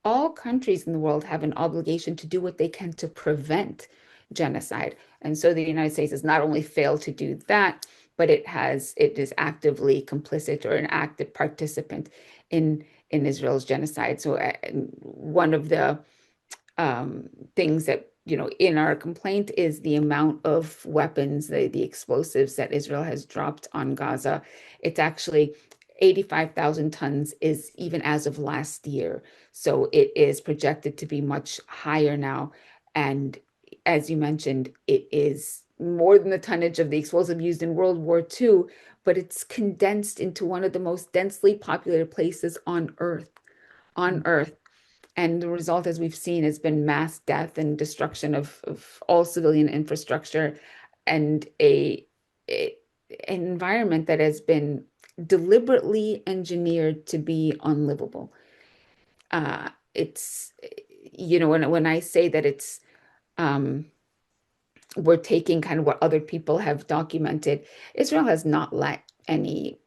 S3: All countries in the world have an obligation to do what they can to prevent genocide. And so the United States has not only failed to do that, but it is actively complicit or an active participant in Israel's genocide. So one of the things that in our complaint is the amount of weapons, the explosives that Israel has dropped on Gaza. It's actually 85,000 tons is even as of last year. So it is projected to be much higher now. And as you mentioned, it is more than the tonnage of the explosive used in World War II, but it's condensed into one of the most densely populated places on Earth. And the result, as we've seen, has been mass death and destruction of all civilian infrastructure and an environment that has been deliberately engineered to be unlivable. It's, when I say that it's, we're taking kind of what other people have documented, Israel has not let any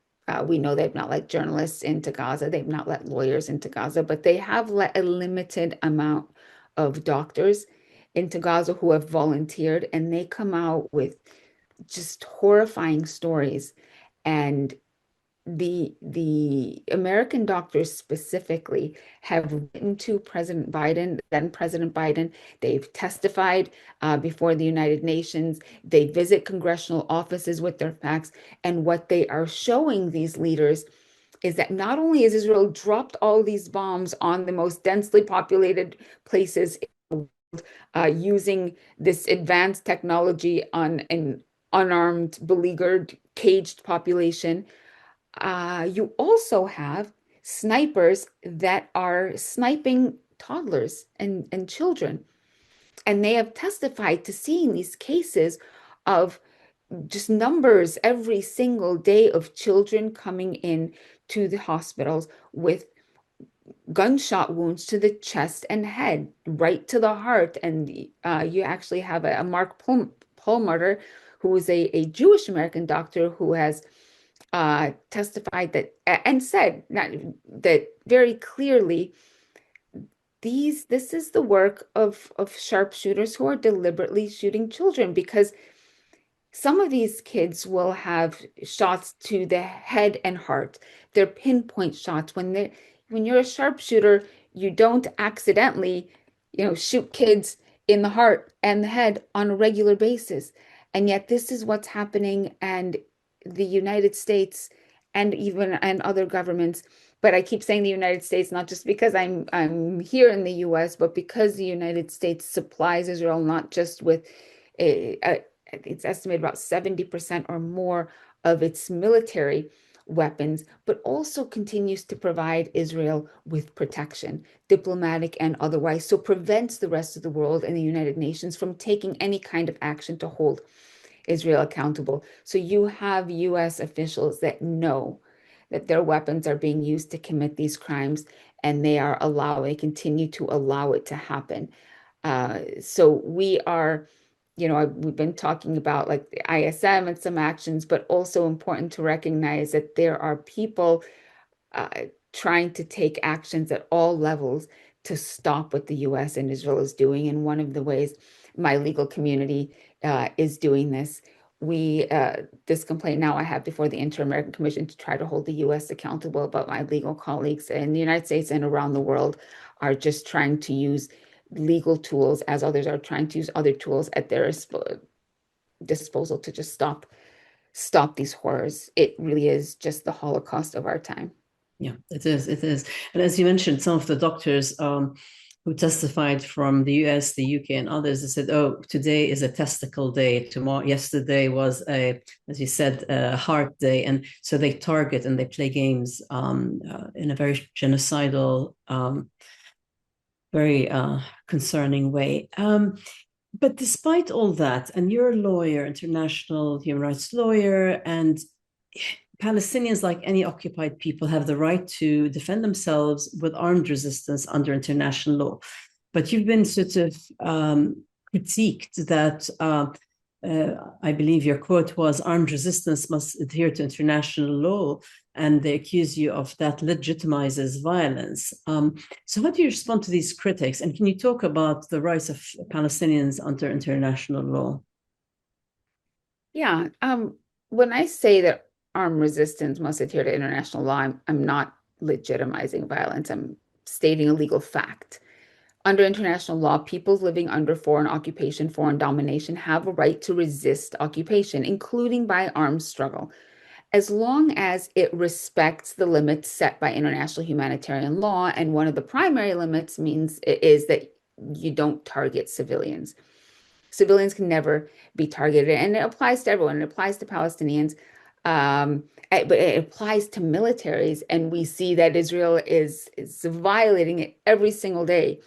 S3: we know they've not let journalists into Gaza. They've not let lawyers into Gaza, but they have let a limited amount of doctors into Gaza who have volunteered, and they come out with just horrifying stories. And the American doctors specifically have written to President Biden, then President Biden. They've testified before the United Nations. They visit congressional offices with their facts. And what they are showing these leaders is that not only has Israel dropped all these bombs on the most densely populated places in the world, using this advanced technology in unarmed, beleaguered, caged population. You also have snipers that are sniping toddlers and children. And they have testified to seeing these cases of just numbers every single day of children coming in to the hospitals with gunshot wounds to the chest and head, right to the heart. And you actually have a Mark Perlmutter, who is a Jewish American doctor who has testified that and said that very clearly this is the work of sharpshooters who are deliberately shooting children, because some of these kids will have shots to the head and heart. They're pinpoint shots. When you're a sharpshooter, you don't accidentally, shoot kids in the heart and the head on a regular basis. And yet this is what's happening, and the United States and other governments, but I keep saying the United States not just because I'm here in the US, but because the United States supplies Israel not just with it's estimated about 70% or more of its military weapons, but also continues to provide Israel with protection, diplomatic and otherwise, so prevents the rest of the world and the United Nations from taking any kind of action to hold Israel accountable. So you have US officials that know that their weapons are being used to commit these crimes, and they continue to allow it to happen. So we've been talking about like the ISM and some actions, but also important to recognize that there are people uh, trying to take actions at all levels to stop what the US and Israel is doing. And one of the ways my legal community is doing this, this complaint now I have before the Inter-American Commission to try to hold the US accountable, but my legal colleagues in the United States and around the world are just trying to use legal tools as others are trying to use other tools at their disposal to just stop these horrors. It really is just the Holocaust of our time.
S2: Yeah, it is. It is. And as you mentioned, some of the doctors who testified from the US, the UK, and others, they said, "Oh, today is a testicle day. Yesterday was as you said, a heart day." And so they target and they play games in a very genocidal, very concerning way. But despite all that, and you're a lawyer, international human rights lawyer, and Palestinians, like any occupied people, have the right to defend themselves with armed resistance under international law. But you've been sort of critiqued that, I believe your quote was, "Armed resistance must adhere to international law," and they accuse you of that legitimizes violence. So how do you respond to these critics? And can you talk about the rights of Palestinians under international law?
S3: Yeah. When I say that armed resistance must adhere to international law, I'm not legitimizing violence. I'm stating a legal fact. Under international law, peoples living under foreign occupation, foreign domination, have a right to resist occupation, including by armed struggle, as long as it respects the limits set by international humanitarian law. And one of the primary limits is that you don't target civilians. Civilians can never be targeted, and it applies to everyone. It applies to Palestinians, but it applies to militaries, and we see that Israel is violating it every single day.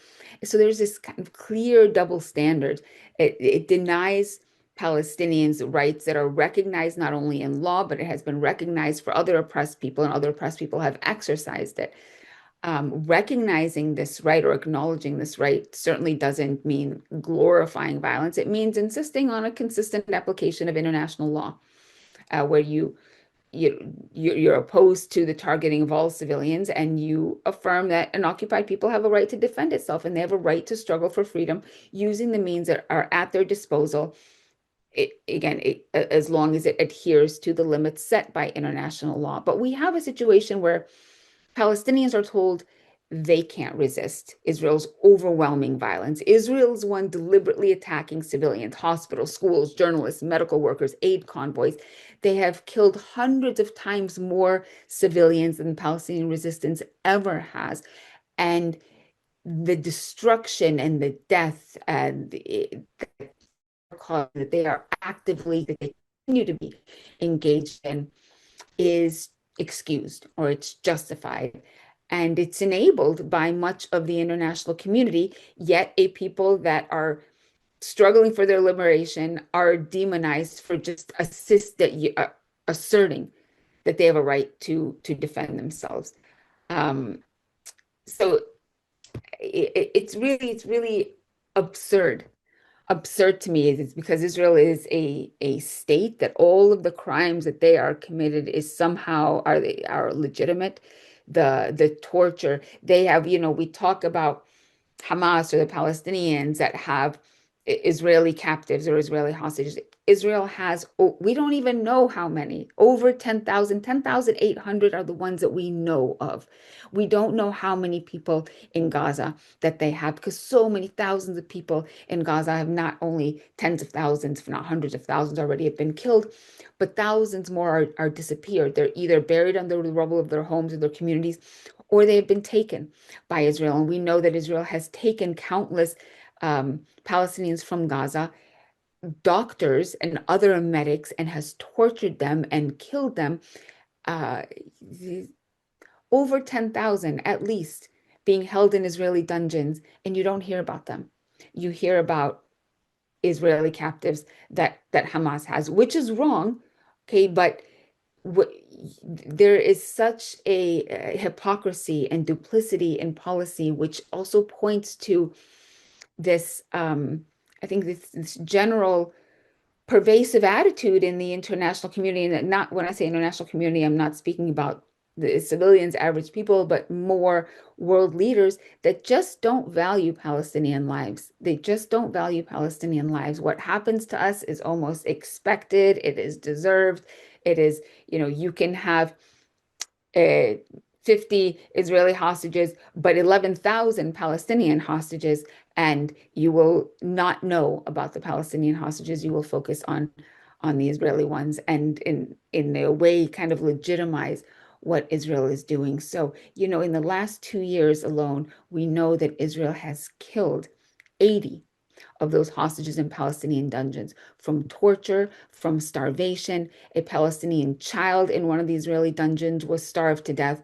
S3: So there's this kind of clear double standard. It denies Palestinians rights that are recognized not only in law, but it has been recognized for other oppressed people, and other oppressed people have exercised it. Recognizing this right or acknowledging this right certainly doesn't mean glorifying violence. It means insisting on a consistent application of international law, where you're opposed to the targeting of all civilians, and you affirm that an occupied people have a right to defend itself, and they have a right to struggle for freedom using the means that are at their disposal. As long as it adheres to the limits set by international law. But we have a situation where Palestinians are told they can't resist Israel's overwhelming violence. Israel's one deliberately attacking civilians, hospitals, schools, journalists, medical workers, aid convoys. They have killed hundreds of times more civilians than Palestinian resistance ever has. And the destruction and the death and that they are actively to be engaged in is excused or it's justified. And it's enabled by much of the international community, yet a people that are struggling for their liberation are demonized for just asserting that they have a right to defend themselves. Um, so it's really absurd to me. Is because Israel is a state that all of the crimes that they are committed is somehow are legitimate. The torture they have, we talk about Hamas or the Palestinians that have Israeli captives or Israeli hostages. Israel has, we don't even know how many, over 10,000, 10,800 are the ones that we know of. We don't know how many people in Gaza that they have, because so many thousands of people in Gaza have not only tens of thousands, if not hundreds of thousands already have been killed, but thousands more are disappeared. They're either buried under the rubble of their homes or their communities, or they have been taken by Israel. And we know that Israel has taken countless Palestinians from Gaza, doctors and other medics, and has tortured them and killed them. Uh, Over 10,000 at least being held in Israeli dungeons, and you don't hear about them. You hear about Israeli captives that Hamas has, which is wrong, okay, but there is such a hypocrisy and duplicity in policy, which also points to this, I think this general pervasive attitude in the international community. And not, when I say international community, I'm not speaking about the civilians, average people, but more world leaders that just don't value Palestinian lives. They just don't value Palestinian lives. What happens to us is almost expected. It is deserved. It is, you can have 50 Israeli hostages, but 11,000 Palestinian hostages, and you will not know about the Palestinian hostages. You will focus on the Israeli ones, and in a way kind of legitimize what Israel is doing. So, in the last 2 years alone, we know that Israel has killed 80 of those hostages in Palestinian dungeons, from torture, from starvation. A Palestinian child in one of the Israeli dungeons was starved to death.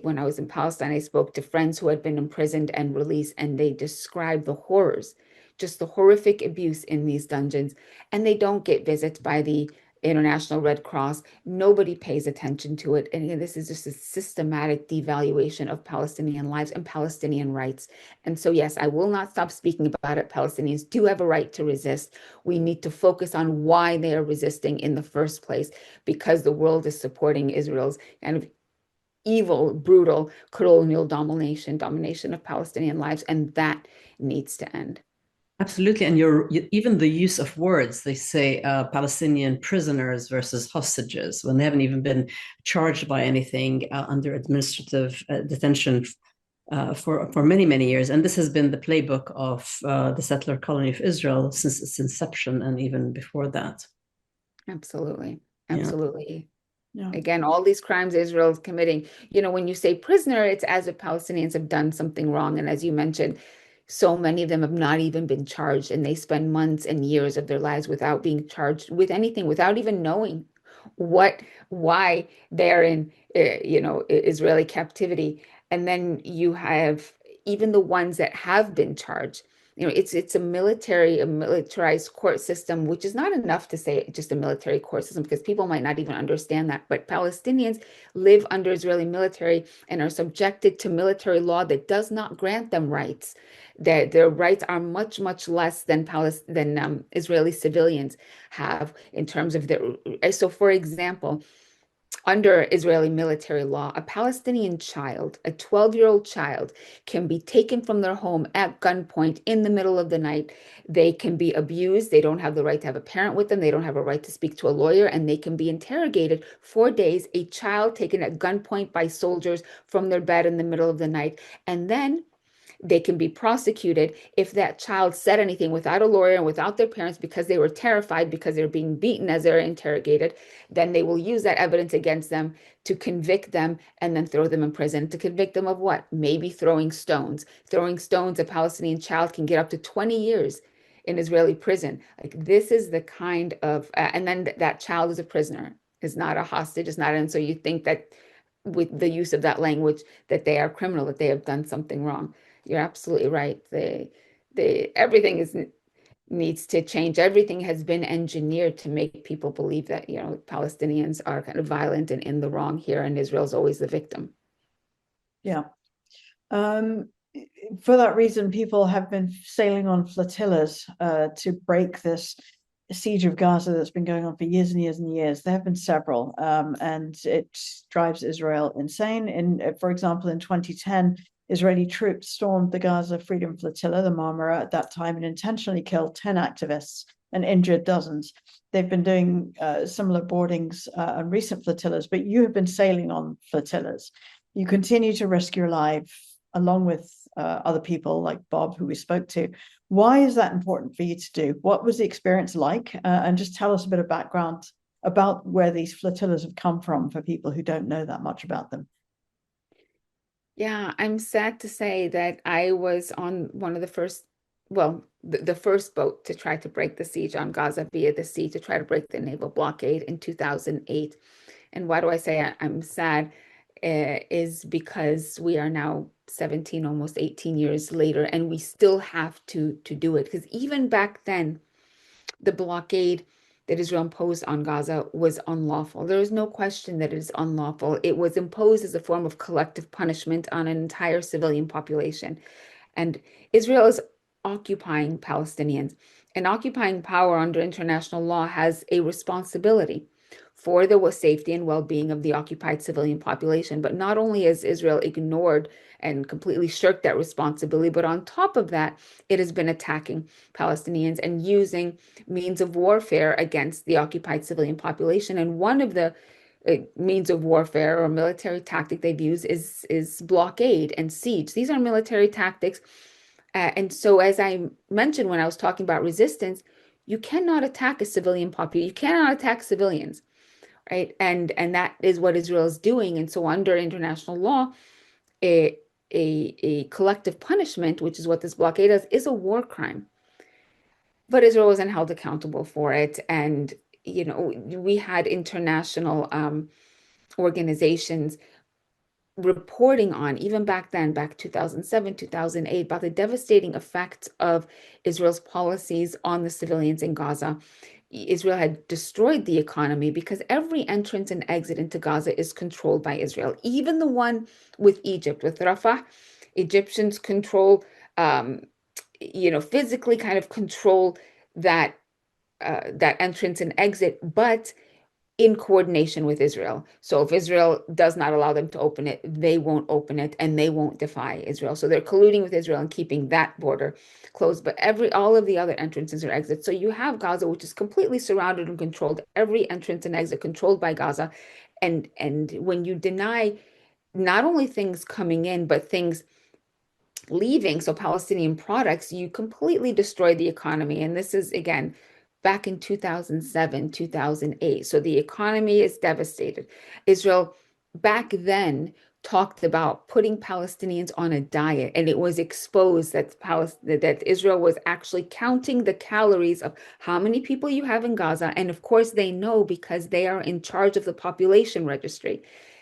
S3: When I was in Palestine, I spoke to friends who had been imprisoned and released, and they described the horrors, just the horrific abuse in these dungeons. And they don't get visits by the International Red Cross. Nobody pays attention to it. And this is just a systematic devaluation of Palestinian lives and Palestinian rights. And so, yes, I will not stop speaking about it. Palestinians do have a right to resist. We need to focus on why they are resisting in the first place, because the world is supporting Israel's kind of evil, brutal colonial domination of Palestinian lives. And that needs to end.
S2: Absolutely. And even the use of words, they say Palestinian prisoners versus hostages, when they haven't even been charged by anything under administrative detention for many, many years. And this has been the playbook of the settler colony of Israel since its inception, and even before that.
S3: Absolutely. Absolutely.
S1: Yeah.
S3: Again, all these crimes Israel is committing, when you say prisoner, it's as if Palestinians have done something wrong. And as you mentioned, so many of them have not even been charged, and they spend months and years of their lives without being charged with anything, without even knowing why they're in, Israeli captivity. And then you have even the ones that have been charged. It's a militarized court system, which is not enough to say just a military court system, because people might not even understand that. But Palestinians live under Israeli military and are subjected to military law that does not grant them rights. Their rights are much, much less than Israeli civilians have in terms of their. So, for example, under Israeli military law, a Palestinian child, a 12-year-old child, can be taken from their home at gunpoint in the middle of the night. They can be abused. They don't have the right to have a parent with them. They don't have a right to speak to a lawyer, and they can be interrogated for days. A child taken at gunpoint by soldiers from their bed in the middle of the night. And then they can be prosecuted if that child said anything without a lawyer and without their parents, because they were terrified, because they're being beaten as they're interrogated. Then they will use that evidence against them to convict them and then throw them in prison. To convict them of what? Maybe throwing stones. Throwing stones, a Palestinian child can get up to 20 years in Israeli prison. Like this is the kind of, and then that child is a prisoner, is not a hostage, is not, and so you think that with the use of that language that they are criminal, that they have done something wrong. You're absolutely right. Everything needs to change. Everything has been engineered to make people believe that, Palestinians are kind of violent and in the wrong here, and Israel's always the victim.
S1: Yeah. For that reason, people have been sailing on flotillas to break this siege of Gaza that's been going on for years and years and years. There have been several, and it drives Israel insane. For example, in 2010, Israeli troops stormed the Gaza Freedom Flotilla, the Marmara, at that time, and intentionally killed 10 activists and injured dozens. They've been doing similar boardings on recent flotillas, but you have been sailing on flotillas. You continue to risk your life along with other people like Bob, who we spoke to. Why is that important for you to do? What was the experience like? And just tell us a bit of background about where these flotillas have come from for people who don't know that much about them.
S3: Yeah, I'm sad to say that I was on one of the first, the first boat to try to break the siege on Gaza via the sea, to try to break the naval blockade in 2008. And why do I say I'm sad? Is because we are now 17, almost 18 years later, and we still have to do it. Because even back then, the blockade that Israel imposed on Gaza was unlawful. There is no question that it is unlawful. It was imposed as a form of collective punishment on an entire civilian population. And Israel is occupying Palestinians. And occupying power under international law has a responsibility for the safety and well-being of the occupied civilian population. But not only has Israel ignored and completely shirked that responsibility, but on top of that, it has been attacking Palestinians and using means of warfare against the occupied civilian population. And one of the means of warfare or military tactic they've used is blockade and siege. These are military tactics. And so, as I mentioned when I was talking about resistance, you cannot attack a civilian population. You cannot attack civilians. Right. And that is what Israel is doing. And so under international law, a collective punishment, which is what this blockade is a war crime. But Israel wasn't held accountable for it. And, we had international organizations reporting on, even back then, back 2007, 2008, about the devastating effects of Israel's policies on the civilians in Gaza. Israel had destroyed the economy because every entrance and exit into Gaza is controlled by Israel, even the one with Egypt, with Rafah. Egyptians control, physically kind of control that entrance and exit, but in coordination with Israel. So if Israel does not allow them to open it, they won't open it and they won't defy Israel. So they're colluding with Israel and keeping that border closed, but all of the other entrances or exits. So you have Gaza, which is completely surrounded and controlled, every entrance and exit controlled by Gaza. And when you deny not only things coming in, but things leaving, so Palestinian products, you completely destroy the economy. And this is, again, back in 2007, 2008. So the economy is devastated. Israel back then talked about putting Palestinians on a diet, and it was exposed that Israel was actually counting the calories of how many people you have in Gaza. And of course, they know because they are in charge of the population registry.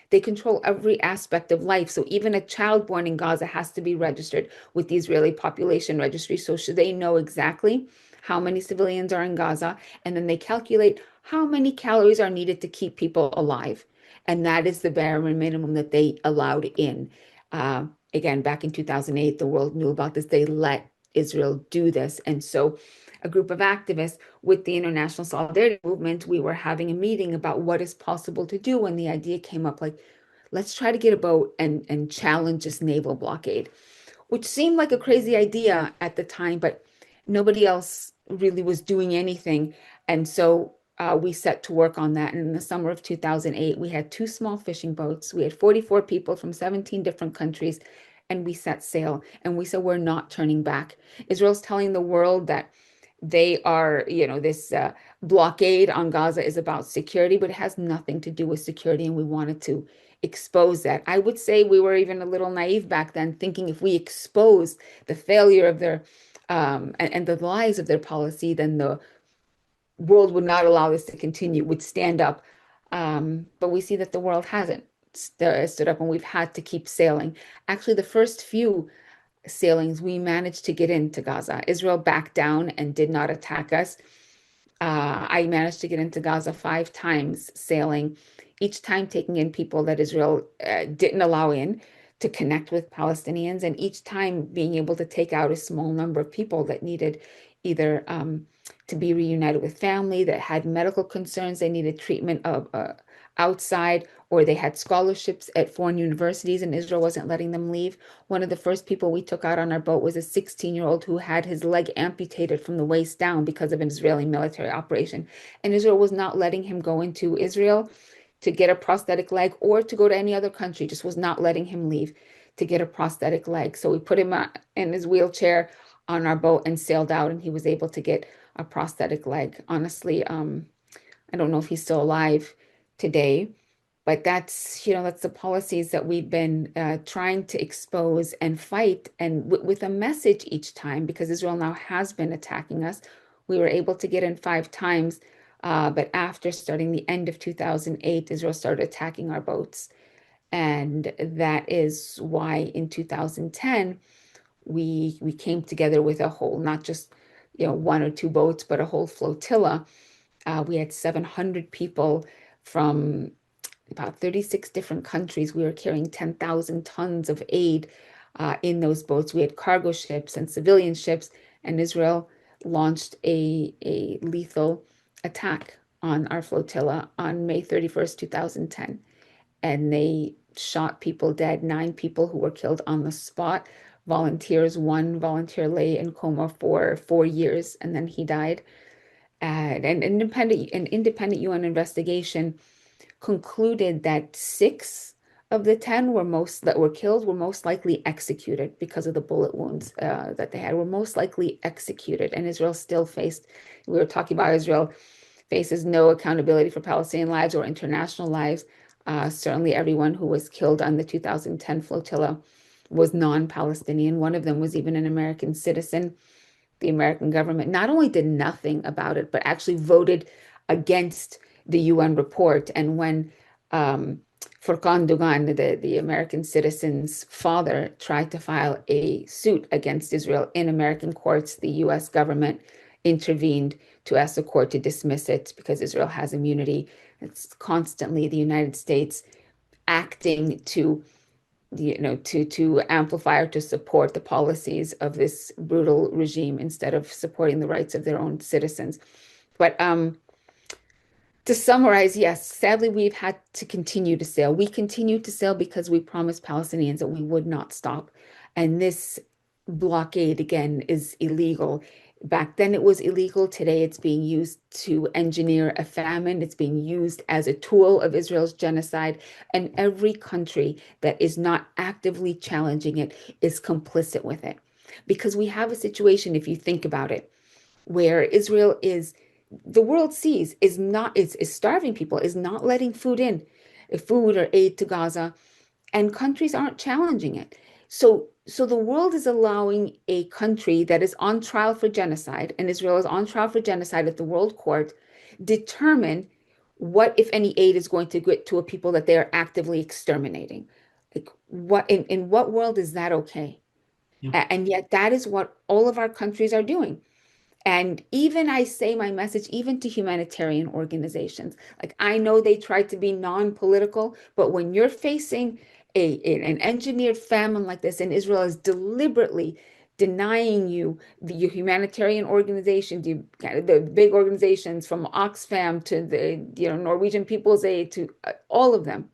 S3: They control every aspect of life. So even a child born in Gaza has to be registered with the Israeli population registry. So should they know exactly how many civilians are in Gaza, and then they calculate how many calories are needed to keep people alive. And that is the bare minimum that they allowed in. Again, back in 2008, the world knew about this. They let Israel do this. And so a group of activists with the International Solidarity Movement, we were having a meeting about what is possible to do when the idea came up, like, let's try to get a boat and challenge this naval blockade, which seemed like a crazy idea at the time, but nobody else really was doing anything. And so we set to work on that. And in the summer of 2008, we had 2 small fishing boats. We had 44 people from 17 different countries, and we set sail. And we said, we're not turning back. Israel's telling the world that they are, this blockade on Gaza is about security, but it has nothing to do with security. And we wanted to expose that. I would say we were even a little naive back then, thinking if we exposed the failure of their and the lies of their policy, then the world would not allow this to continue, would stand up. But we see that the world hasn't stood up, and we've had to keep sailing. Actually, the first few sailings, we managed to get into Gaza. Israel backed down and did not attack us. I managed to get into Gaza 5 times sailing, each time taking in people that Israel didn't allow in to connect with Palestinians, and each time being able to take out a small number of people that needed either to be reunited with family, that had medical concerns, they needed treatment of outside, or they had scholarships at foreign universities and Israel wasn't letting them leave. One of the first people we took out on our boat was a 16-year-old who had his leg amputated from the waist down because of an Israeli military operation. And Israel was not letting him go into Israel to get a prosthetic leg or to go to any other country, just was not letting him leave to get a prosthetic leg. So we put him in his wheelchair on our boat and sailed out, and he was able to get a prosthetic leg. Honestly, I don't know if he's still alive today, but that's the policies that we've been trying to expose and fight, and with a message each time, because Israel now has been attacking us. We were able to get in 5 times, but after starting the end of 2008, Israel started attacking our boats. And that is why in 2010, we came together with a whole, not just 1 or 2 boats, but a whole flotilla. We had 700 people from about 36 different countries. We were carrying 10,000 tons of aid in those boats. We had cargo ships and civilian ships, and Israel launched a lethal attack on our flotilla on May 31st, 2010. And they shot people dead, 9 people who were killed on the spot. Volunteers, 1 volunteer lay in coma for 4 years, and then he died. And an independent UN investigation concluded that 6 of the 10 that were killed were most likely executed because of the bullet wounds that they had, were most likely executed. And Israel still we were talking about Israel faces no accountability for Palestinian lives or international lives. Certainly everyone who was killed on the 2010 flotilla was non-Palestinian. One of them was even an American citizen. The American government not only did nothing about it, but actually voted against the UN report. And when Furqan Dugan, the American citizen's father, tried to file a suit against Israel in American courts, the US government intervened to ask the court to dismiss it because Israel has immunity. It's constantly the United States acting to amplify or to support the policies of this brutal regime instead of supporting the rights of their own citizens. But to summarize, yes, sadly, we've had to continue to sail. We continue to sail because we promised Palestinians that we would not stop. And this blockade, again, is illegal. Back then it was illegal. Today it's being used to engineer a famine. It's being used as a tool of Israel's genocide. And every country that is not actively challenging it is complicit with it. Because we have a situation, if you think about it, where Israel the world sees, is starving people, is not letting food or aid to Gaza, and countries aren't challenging it. So the world is allowing a country that is on trial for genocide, and Israel is on trial for genocide at the World Court, determine what, if any, aid is going to get to a people that they are actively exterminating. Like, in what world is that okay? Yeah. And yet that is what all of our countries are doing. And even I say my message, even to humanitarian organizations, like I know they try to be non-political, but when you're facing an engineered famine like this, and Israel is deliberately denying you your humanitarian organization, the big organizations from Oxfam to the Norwegian People's Aid to all of them,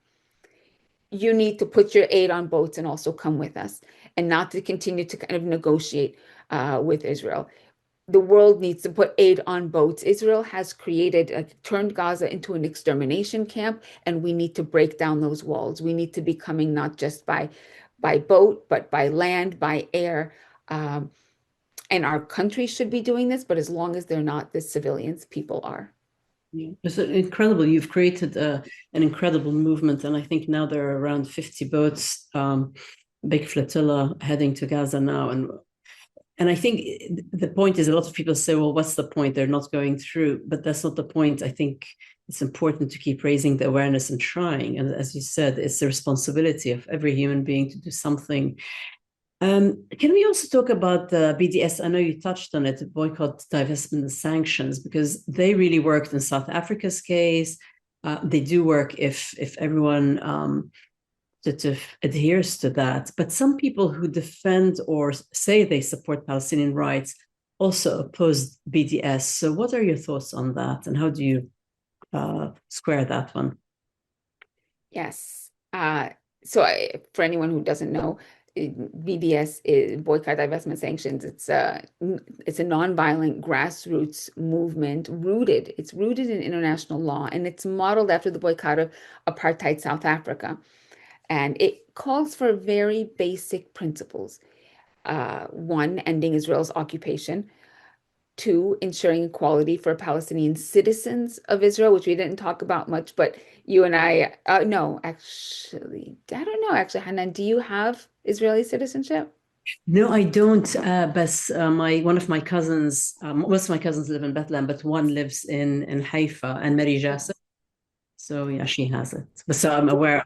S3: you need to put your aid on boats and also come with us, and not to continue to kind of negotiate with Israel. The world needs to put aid on boats. Israel has turned Gaza into an extermination camp, and we need to break down those walls. We need to be coming not just by boat, but by land, by air. And our countries should be doing this, but as long as they're not, the civilians, people are.
S2: Yeah. It's incredible. You've created an incredible movement, and I think now there are around 50 boats, big flotilla heading to Gaza now, and And I think the point is, a lot of people say, well, what's the point? They're not going through, but that's not the point. I think it's important to keep raising the awareness and trying. And as you said, it's the responsibility of every human being to do something. Can we also talk about the BDS? I know you touched on it, boycott, divestment, and sanctions, because they really worked in South Africa's case. They do work if everyone adheres to that. But some people who defend or say they support Palestinian rights also oppose BDS. So what are your thoughts on that? And how do you square that one?
S3: Yes. For anyone who doesn't know, BDS is boycott, divestment, sanctions. It's a nonviolent grassroots movement It's rooted in international law, and it's modeled after the boycott of apartheid South Africa. And it calls for very basic principles. One, ending Israel's occupation. Two, ensuring equality for Palestinian citizens of Israel, which we didn't talk about much, but you and I, no, actually, I don't know. Actually, Hanan, do you have Israeli citizenship?
S2: No, I don't. But one of my cousins, most of my cousins live in Bethlehem, but one lives in Haifa and Mary Jasser. So yeah, she has it. But so I'm aware of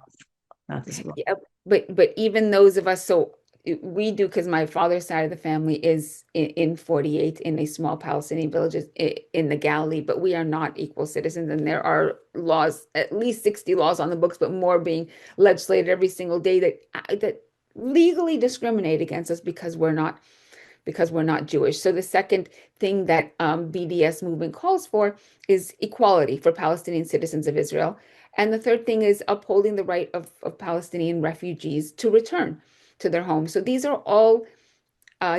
S2: that as well.
S3: Yeah, but even those of us, so we do, because my father's side of the family is in 48 in a small Palestinian village in the Galilee, but we are not equal citizens, and there are laws, at least 60 laws on the books, but more being legislated every single day that legally discriminate against us because we're not Jewish. So the second thing that BDS movement calls for is equality for Palestinian citizens of Israel. And the third thing is upholding the right of Palestinian refugees to return to their homes. So these are all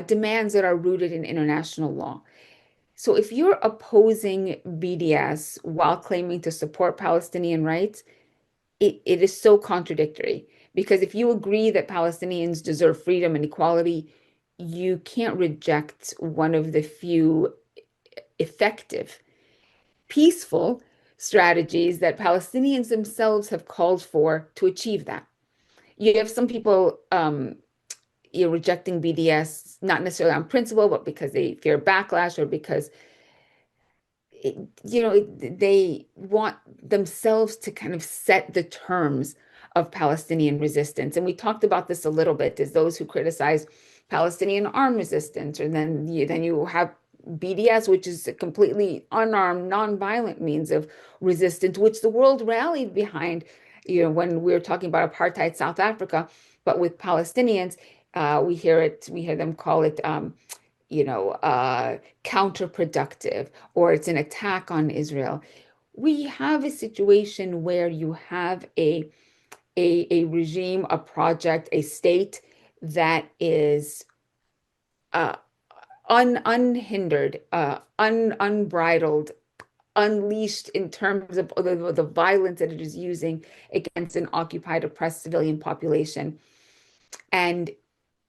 S3: demands that are rooted in international law. So if you're opposing BDS while claiming to support Palestinian rights, it is so contradictory. Because if you agree that Palestinians deserve freedom and equality, you can't reject one of the few effective, peaceful strategies that Palestinians themselves have called for to achieve that. You have some people rejecting BDS, not necessarily on principle, but because they fear backlash or because they want themselves to kind of set the terms of Palestinian resistance. And we talked about this a little bit, as those who criticize Palestinian armed resistance, or then you have BDS, which is a completely unarmed, nonviolent means of resistance, which the world rallied behind, when we were talking about apartheid South Africa. But with Palestinians, we hear them call it counterproductive, or it's an attack on Israel. We have a situation where you have a regime, a project, a state that is unhindered, unbridled, unleashed in terms of the violence that it is using against an occupied, oppressed civilian population. And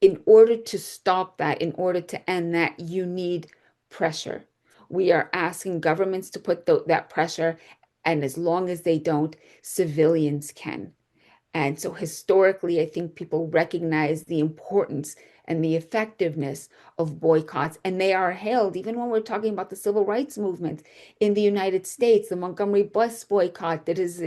S3: in order to stop that, in order to end that, you need pressure. We are asking governments to put that pressure, and as long as they don't, civilians can. And so historically, I think people recognize the importance and the effectiveness of boycotts, and they are hailed, even when we're talking about the civil rights movement in the United States, the Montgomery bus boycott, it is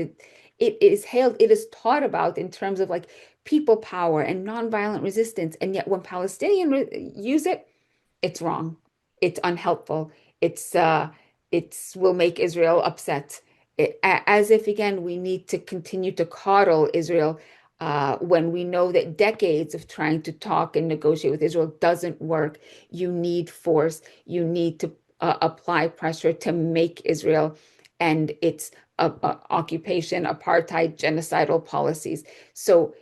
S3: hailed, it is taught about in terms of like people power and nonviolent resistance. And yet when Palestinians use it, it's wrong. It's unhelpful. It will make Israel upset. As if, again, we need to continue to coddle Israel when we know that decades of trying to talk and negotiate with Israel doesn't work. You need force. You need to apply pressure to make Israel and its occupation, apartheid, genocidal policies. So,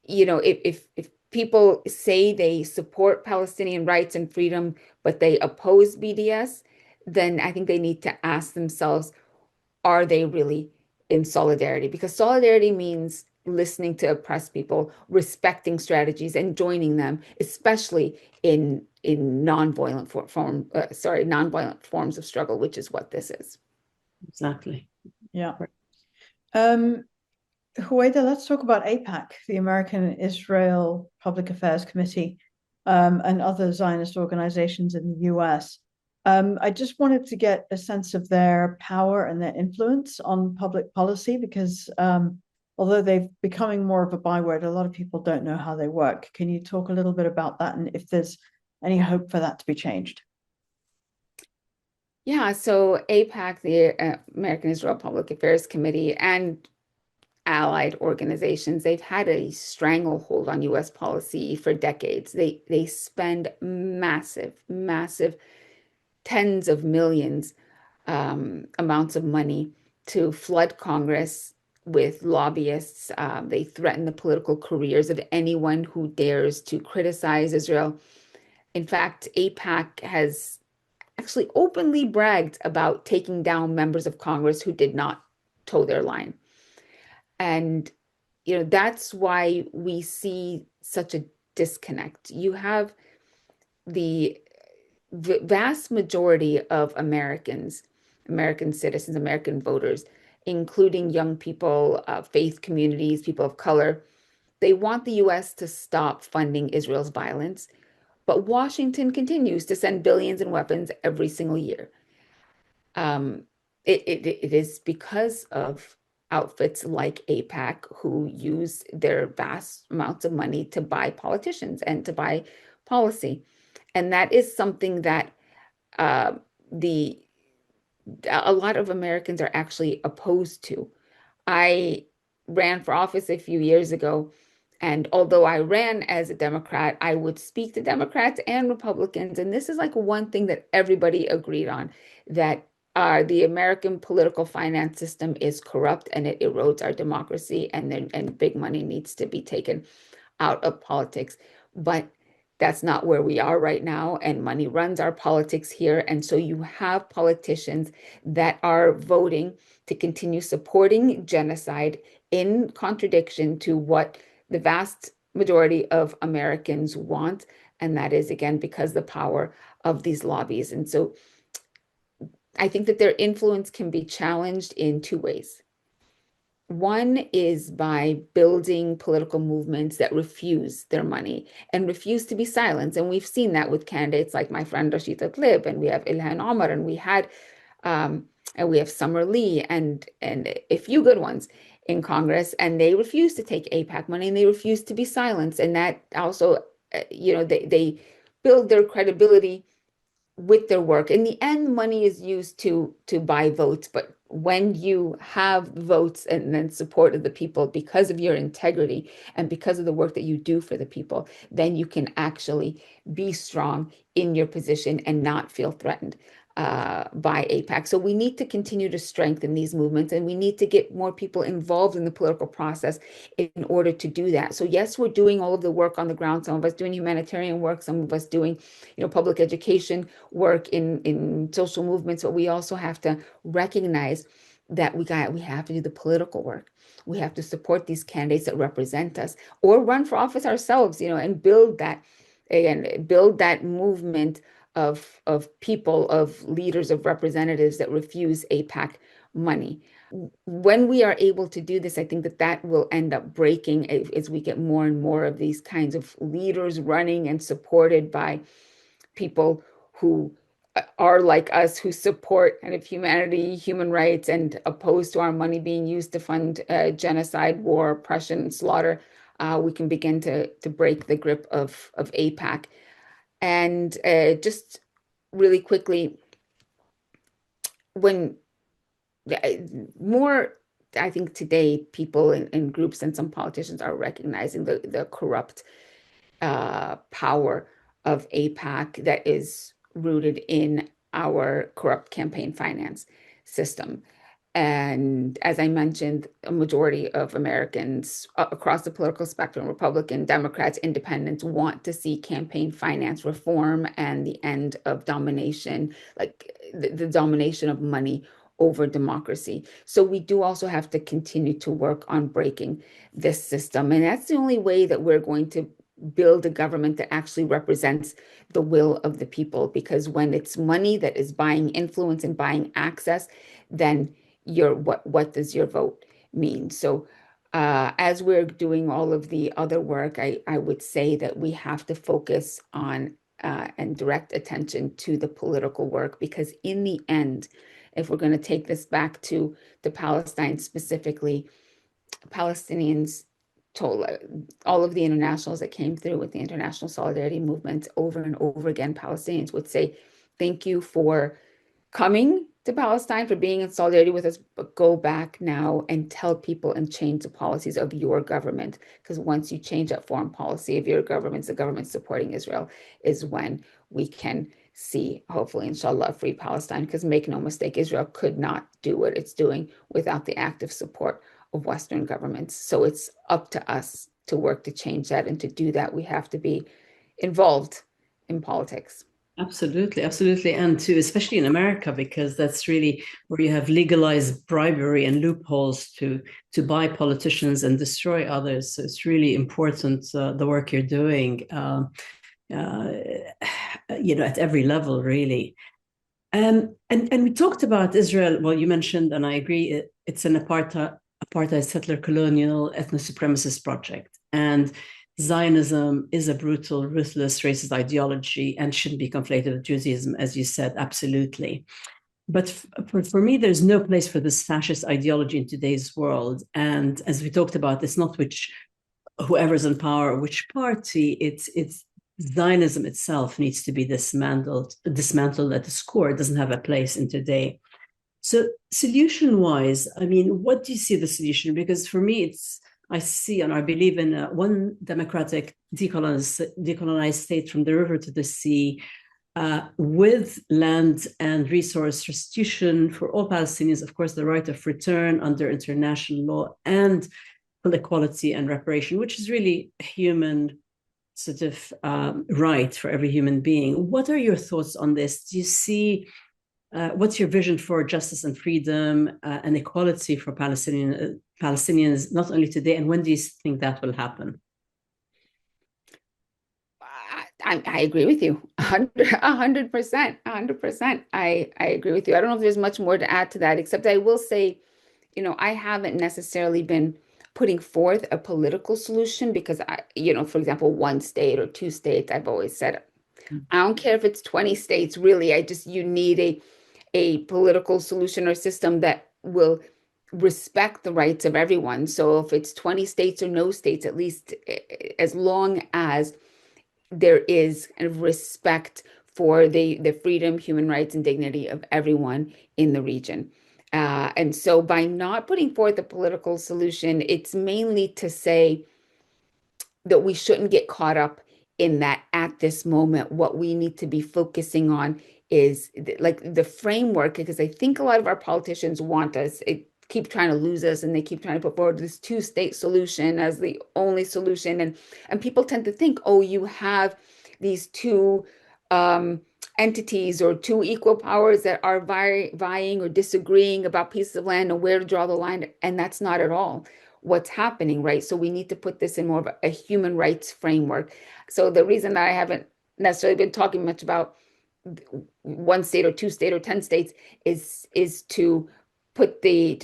S3: if people say they support Palestinian rights and freedom, but they oppose BDS, then I think they need to ask themselves, are they really in solidarity? Because solidarity means listening to oppressed people, respecting strategies, and joining them, especially in nonviolent forms of struggle, which is what this is.
S2: Exactly.
S1: Yeah. Huwaida, let's talk about AIPAC, the American Israel Public Affairs Committee. and other Zionist organizations in the US. I just wanted to get a sense of their power and their influence on public policy because although they're becoming more of a byword, a lot of people don't know how they work. Can you talk a little bit about that and if there's any hope for that to be changed?
S3: Yeah, so AIPAC, the American Israel Public Affairs Committee, and allied organizations, they've had a stranglehold on U.S. policy for decades. They spend massive tens of millions amounts of money to flood Congress with lobbyists. They threaten the political careers of anyone who dares to criticize Israel. In fact, AIPAC has actually openly bragged about taking down members of Congress who did not toe their line. And, that's why we see such a disconnect. You have the vast majority of Americans, American citizens, American voters, including young people, faith communities, people of color. They want the US to stop funding Israel's violence, but Washington continues to send billions in weapons every single year. It is because of outfits like AIPAC who use their vast amounts of money to buy politicians and to buy policy. And that is something that a lot of Americans are actually opposed to. I ran for office a few years ago, and although I ran as a Democrat, I would speak to Democrats and Republicans, and this is like one thing that everybody agreed on, that the American political finance system is corrupt and it erodes our democracy, and big money needs to be taken out of politics. But that's not where we are right now, and money runs our politics here. And so you have politicians that are voting to continue supporting genocide in contradiction to what the vast majority of Americans want. And that is, again, because the power of these lobbies. And so I think that their influence can be challenged in two ways. One is by building political movements that refuse their money and refuse to be silenced. And we've seen that with candidates like my friend Rashida Tlaib, and we have Ilhan Omar, and we have Summer Lee and a few good ones in Congress, and they refuse to take AIPAC money and they refuse to be silenced. And that also, they build their credibility with their work. In the end, money is used to buy votes, but when you have votes and then support of the people because of your integrity and because of the work that you do for the people, then you can actually be strong in your position and not feel threatened by AIPAC. So we need to continue to strengthen these movements, and we need to get more people involved in the political process in order to do that. So yes, we're doing all of the work on the ground. Some of us doing humanitarian work, some of us doing, public education work in social movements, but we also have to recognize that we have to do the political work. We have to support these candidates that represent us, or run for office ourselves, and build that movement of people, of leaders, of representatives that refuse AIPAC money. When we are able to do this, I think that will end up breaking as we get more and more of these kinds of leaders running and supported by people who are like us, who support kind of humanity, human rights, and opposed to our money being used to fund genocide, war, oppression, slaughter. We can begin to break the grip of AIPAC. And just really quickly, when more, I think today, people in groups and some politicians are recognizing the corrupt power of AIPAC that is rooted in our corrupt campaign finance system. And as I mentioned, a majority of Americans across the political spectrum, Republican, Democrats, Independents, want to see campaign finance reform and the end of domination, like the domination of money over democracy. So we do also have to continue to work on breaking this system. And that's the only way that we're going to build a government that actually represents the will of the people. Because when it's money that is buying influence and buying access, then what does your vote mean? So As we're doing all of the other work, I would say that we have to focus on and direct attention to the political work, because in the end, if we're going to take this back to Palestine specifically, Palestinians told all of the internationals that came through with the international solidarity movement over and over again, Palestinians would say, thank you for coming to Palestine, for being in solidarity with us, but go back now and tell people and change the policies of your government. Because once you change that foreign policy of your governments, the government supporting Israel, is when we can see, hopefully, inshallah, a free Palestine. Because make no mistake, Israel could not do what it's doing without the active support of Western governments. So it's up to us to work to change that. And to do that, we have to be involved in politics.
S2: Absolutely, absolutely. And to, especially in America, because that's really where you have legalized bribery and loopholes to buy politicians and destroy others. So it's really important, the work you're doing, at every level, really. And we talked about Israel. Well, you mentioned, and I agree, it's an apartheid settler colonial ethno-supremacist project. And Zionism is a brutal, ruthless, racist ideology and shouldn't be conflated with Judaism, as you said, absolutely. But for me, there's no place for this fascist ideology in today's world. And as we talked about, it's not whoever's in power or which party, it's Zionism itself needs to be dismantled at its core. It doesn't have a place in today. So solution-wise, I mean, what do you see the solution? Because for me, I see and I believe in one democratic decolonized state from the river to the sea, with land and resource restitution for all Palestinians, of course, the right of return under international law, and full equality and reparation, which is really a human sort of right for every human being. What are your thoughts on this? Do you see, what's your vision for justice and freedom and equality for Palestinians, not only today, and when do you think that will happen?
S3: I agree with you 100%. I agree with you. I don't know if there's much more to add to that, except I will say, I haven't necessarily been putting forth a political solution because for example, one state or two states, I've always said, I don't care if it's 20 states, really. You need a political solution or system that will respect the rights of everyone. So if it's 20 states or no states, at least as long as there is a respect for the freedom, human rights, and dignity of everyone in the region. And so by not putting forth a political solution, it's mainly to say that we shouldn't get caught up in that at this moment. What we need to be focusing on is like the framework, because I think a lot of our politicians want us, keep trying to lose us, and they keep trying to put forward this two-state solution as the only solution. And people tend to think, oh, you have these two entities or two equal powers that are vying or disagreeing about pieces of land and where to draw the line. And that's not at all what's happening, right? So we need to put this in more of a human rights framework. So the reason that I haven't necessarily been talking much about one state or two state or 10 states is to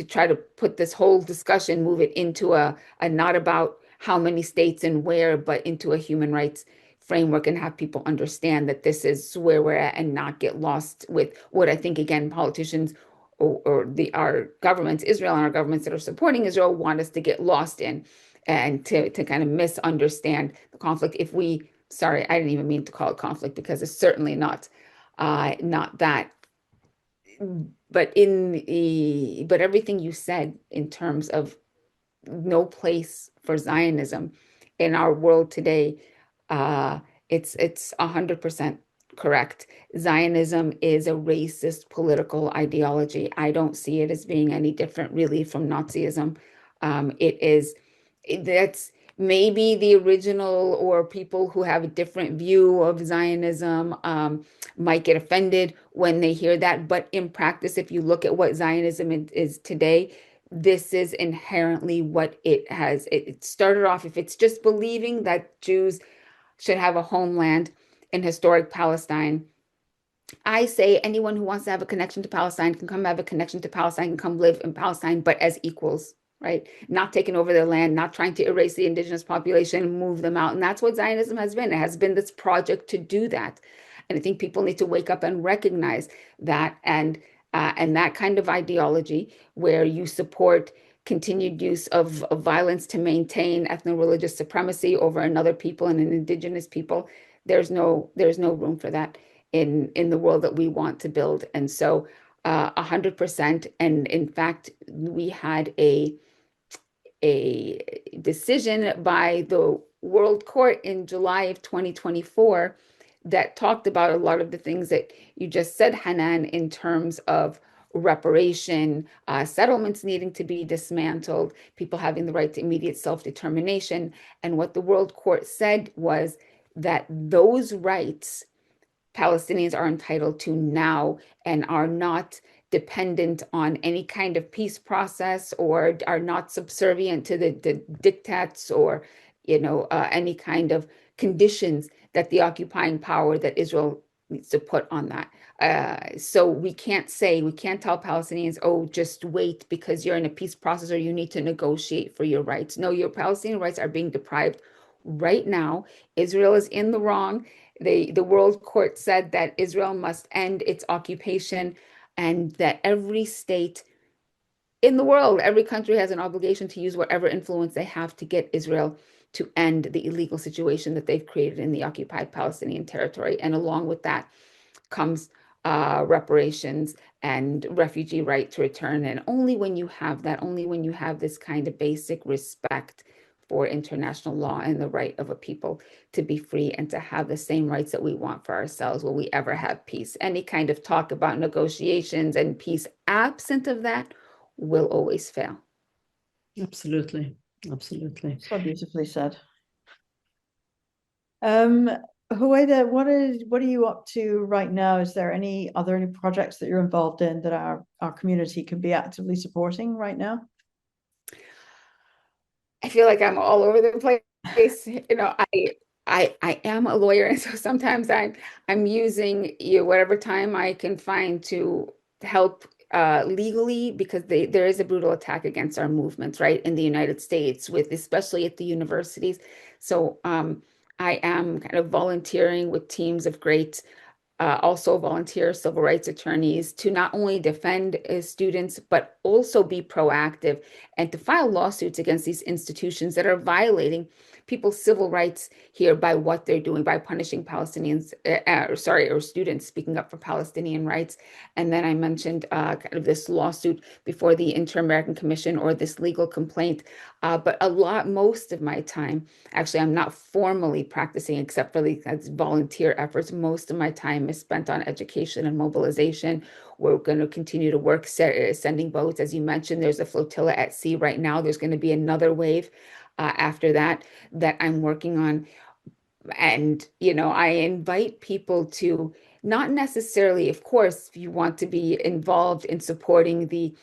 S3: try to put this whole discussion, move it into a not about how many states and where, but into a human rights framework, and have people understand that this is where we're at, and not get lost with what I think, again, politicians or our governments, Israel and our governments that are supporting Israel, want us to get lost in, and to kind of misunderstand the conflict. Sorry, I didn't even mean to call it conflict, because it's certainly not that. But but everything you said in terms of no place for Zionism in our world today, it's 100% correct. Zionism is a racist political ideology. I don't see it as being any different really from Nazism. That's maybe the original, or people who have a different view of Zionism might get offended when they hear that. But in practice, if you look at what Zionism is today, this is inherently what it has. It started off, if it's just believing that Jews should have a homeland in historic Palestine, I say anyone who wants to have a connection to Palestine can come have a connection to Palestine, can come live in Palestine, but as equals right? Not taking over their land, not trying to erase the indigenous population and move them out. And that's what Zionism has been. It has been this project to do that. And I think people need to wake up and recognize that, and that kind of ideology where you support continued use of violence to maintain ethno-religious supremacy over another people and an indigenous people. There's no room for that in the world that we want to build. And so 100%. And in fact, we had a decision by the World Court in July of 2024 that talked about a lot of the things that you just said, Hanan, in terms of reparation, settlements needing to be dismantled, people having the right to immediate self-determination. And what the World Court said was that those rights Palestinians are entitled to now and are not dependent on any kind of peace process or are not subservient to the diktats or any kind of conditions that the occupying power that Israel needs to put on that. So we can't tell Palestinians, oh, just wait because you're in a peace process or you need to negotiate for your rights. No, your Palestinian rights are being deprived right now. Israel is in the wrong. The World Court said that Israel must end its occupation and that every state in the world, every country has an obligation to use whatever influence they have to get Israel to end the illegal situation that they've created in the occupied Palestinian territory. And along with that comes reparations and refugee right to return. And only when you have that, only when you have this kind of basic respect for international law and the right of a people to be free and to have the same rights that we want for ourselves, will we ever have peace. Any kind of talk about negotiations and peace absent of that will always fail.
S2: Absolutely. Absolutely.
S1: So beautifully said. Huwaida, what are you up to right now? Is there any projects that you're involved in that our community can be actively supporting right now?
S3: I feel like I'm all over the place. I am a lawyer, and so sometimes I'm using whatever time I can find to help legally, because there is a brutal attack against our movements, right, in the United States, especially at the universities. So I am kind of volunteering with teams of great also volunteer civil rights attorneys to not only defend students, but also be proactive and to file lawsuits against these institutions that are violating people's civil rights here by what they're doing, by punishing Palestinians, or students speaking up for Palestinian rights. And then I mentioned kind of this lawsuit before the Inter-American Commission, or this legal complaint. But most of my time, actually, I'm not formally practicing except for the volunteer efforts. Most of my time is spent on education and mobilization. We're going to continue to work sending boats. As you mentioned, there's a flotilla at sea right now. There's going to be another wave after that I'm working on. And, I invite people to not necessarily, of course, if you want to be involved in supporting the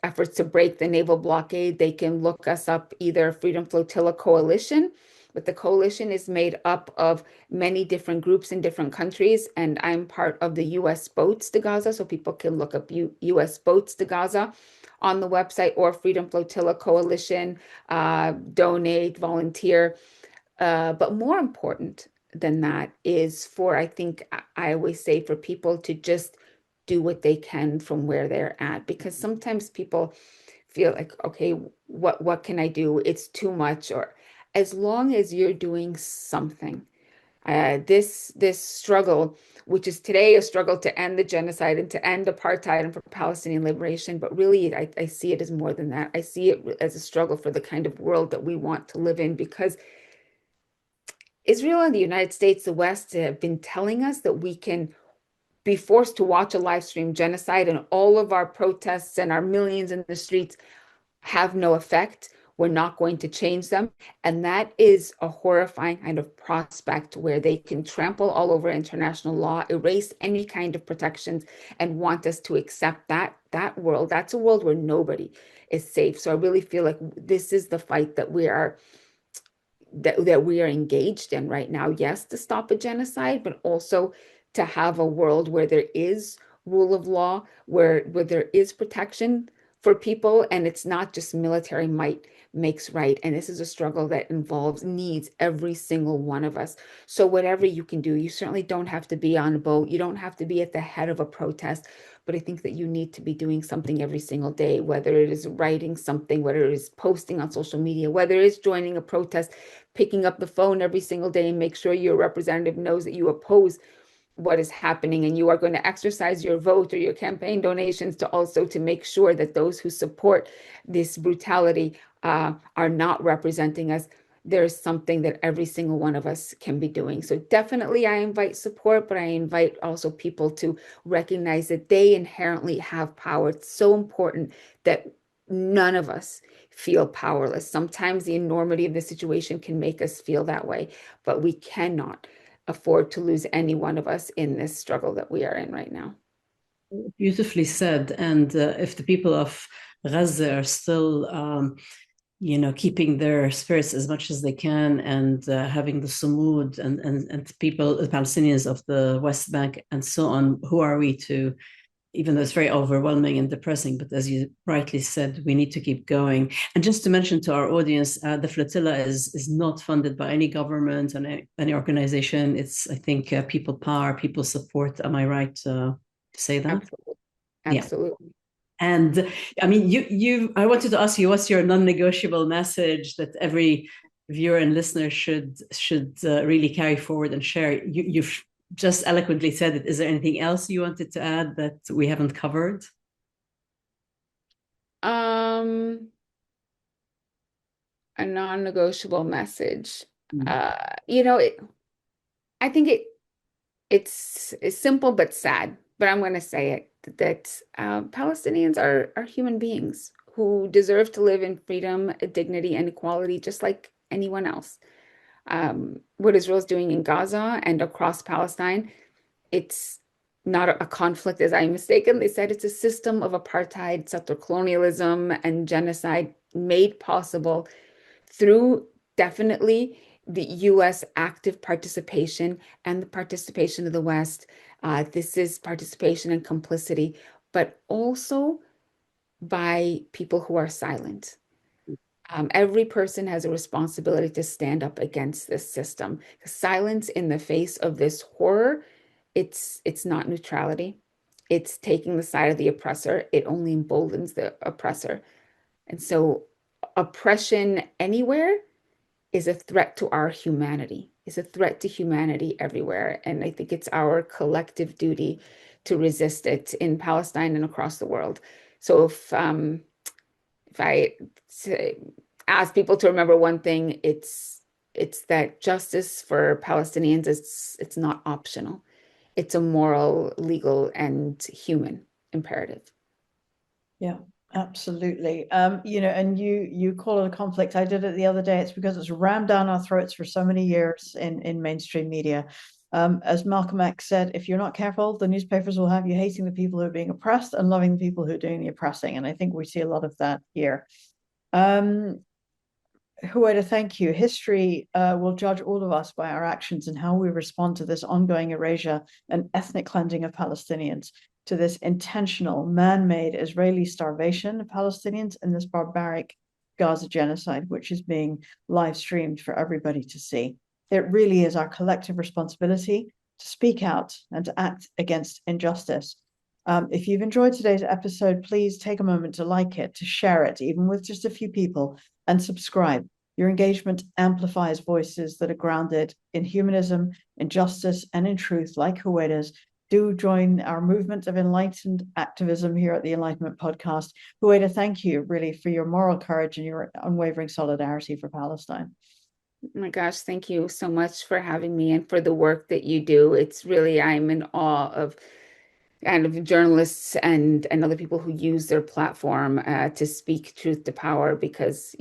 S3: efforts to break the naval blockade, they can look us up, either Freedom Flotilla Coalition, but the coalition is made up of many different groups in different countries, and I'm part of the U.S. Boats to Gaza, so people can look up U.S. Boats to Gaza on the website, or Freedom Flotilla Coalition, donate, volunteer. But more important than that is I think I always say, for people to just do what they can from where they're at, because sometimes people feel like, okay, what can I do? It's too much. Or as long as you're doing something, this struggle, which is today a struggle to end the genocide and to end apartheid and for Palestinian liberation, but really I see it as more than that. I see it as a struggle for the kind of world that we want to live in, because Israel and the United States, the West, have been telling us that we can be forced to watch a live stream genocide, and all of our protests and our millions in the streets have no effect. We're not going to change them. And that is a horrifying kind of prospect, where they can trample all over international law, erase any kind of protections, and want us to accept that world. That's a world where nobody is safe. So I really feel like this is the fight that we are engaged in right now. Yes, to stop a genocide, but also to have a world where there is rule of law, where there is protection for people, and it's not just military might makes right. And this is a struggle that needs every single one of us. So whatever you can do, you certainly don't have to be on a boat. You don't have to be at the head of a protest, but I think that you need to be doing something every single day, whether it is writing something, whether it is posting on social media, whether it is joining a protest, picking up the phone every single day and make sure your representative knows that you oppose what is happening, and you are going to exercise your vote or your campaign donations to also to make sure that those who support this brutality are not representing us. There's something that every single one of us can be doing. So definitely I invite support, but I invite also people to recognize that they inherently have power. It's so important that none of us feel powerless. Sometimes the enormity of the situation can make us feel that way, but we cannot afford to lose any one of us in this struggle that we are in right now.
S2: Beautifully said. And if the people of Gaza are still, keeping their spirits as much as they can, and having the sumud and people, the Palestinians of the West Bank and so on, who are we to, even though it's very overwhelming and depressing, but as you rightly said, we need to keep going. And just to mention to our audience, the flotilla is not funded by any government and any organization. It's, I think, people power, people support. Am I right to say that?
S3: Absolutely. Absolutely.
S2: Yeah. And I mean, I wanted to ask you, what's your non-negotiable message that every viewer and listener should really carry forward and share? You've just eloquently said it. Is there anything else you wanted to add that we haven't covered?
S3: A non-negotiable message. I think it's simple but sad, but I'm going to say it, that Palestinians are human beings who deserve to live in freedom, dignity, and equality, just like anyone else. What Israel is doing in Gaza and across Palestine, it's not a conflict, as I mistakenly said. It's a system of apartheid, settler colonialism, and genocide made possible through definitely the U.S. active participation and the participation of the West. This is participation and complicity, but also by people who are silent. Every person has a responsibility to stand up against this system. Silence in the face of this horror, it's not neutrality. It's taking the side of the oppressor. It only emboldens the oppressor. And so oppression anywhere is a threat to our humanity, is a threat to humanity everywhere. And I think it's our collective duty to resist it in Palestine and across the world. So if I ask people to remember one thing, it's that justice for Palestinians, it's not optional. It's a moral, legal, and human imperative.
S1: Yeah, absolutely. And you call it a conflict. I did it the other day. It's because it's rammed down our throats for so many years in mainstream media. As Malcolm X said, if you're not careful, the newspapers will have you hating the people who are being oppressed and loving the people who are doing the oppressing. And I think we see a lot of that here. Huwaida, thank you. History will judge all of us by our actions and how we respond to this ongoing erasure and ethnic cleansing of Palestinians, to this intentional, man-made Israeli starvation of Palestinians, and this barbaric Gaza genocide, which is being live streamed for everybody to see. It really is our collective responsibility to speak out and to act against injustice. If you've enjoyed today's episode, please take a moment to like it, to share it, even with just a few people, and subscribe. Your engagement amplifies voices that are grounded in humanism, in justice, and in truth, like Huwaida's. Do join our movement of enlightened activism here at the Enlightenment Podcast. Huwaida, thank you really for your moral courage and your unwavering solidarity for Palestine.
S3: Oh my gosh, thank you so much for having me and for the work that you do. It's really, I'm in awe of kind of journalists and other people who use their platform to speak truth to power, because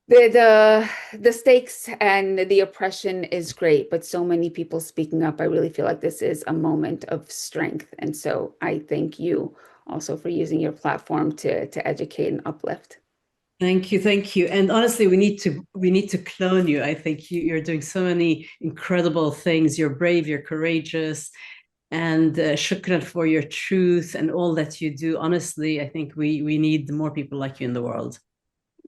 S3: the stakes and the oppression is great, but so many people speaking up. I really feel like this is a moment of strength. And so I thank you also for using your platform to educate and uplift.
S2: Thank you. And honestly, we need to clone you. I think you're doing so many incredible things. You're brave, you're courageous. And shukran for your truth and all that you do. Honestly, I think we need more people like you in the world.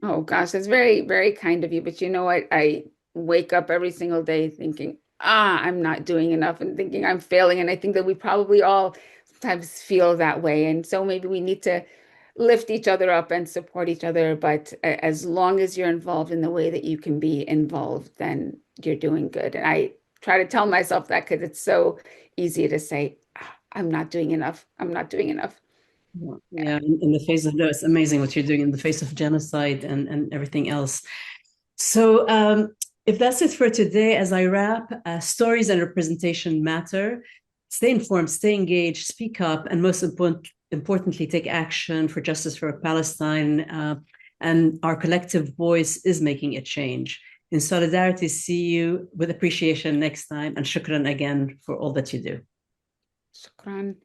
S3: Oh gosh, that's very, very kind of you. But you know what? I wake up every single day thinking, I'm not doing enough and thinking I'm failing. And I think that we probably all sometimes feel that way. And so maybe we need to lift each other up and support each other. But as long as you're involved in the way that you can be involved, then you're doing good. And I try to tell myself that because it's so easy to say, I'm not doing enough. I'm not doing enough.
S2: Yeah, in the face of that, it's amazing what you're doing in the face of genocide and everything else. So if that's it for today, as I wrap, stories and representation matter. Stay informed, stay engaged, speak up, and most importantly, take action for justice for Palestine. And our collective voice is making a change. In solidarity, see you with appreciation next time. And shukran again for all that you do.
S3: Shukran.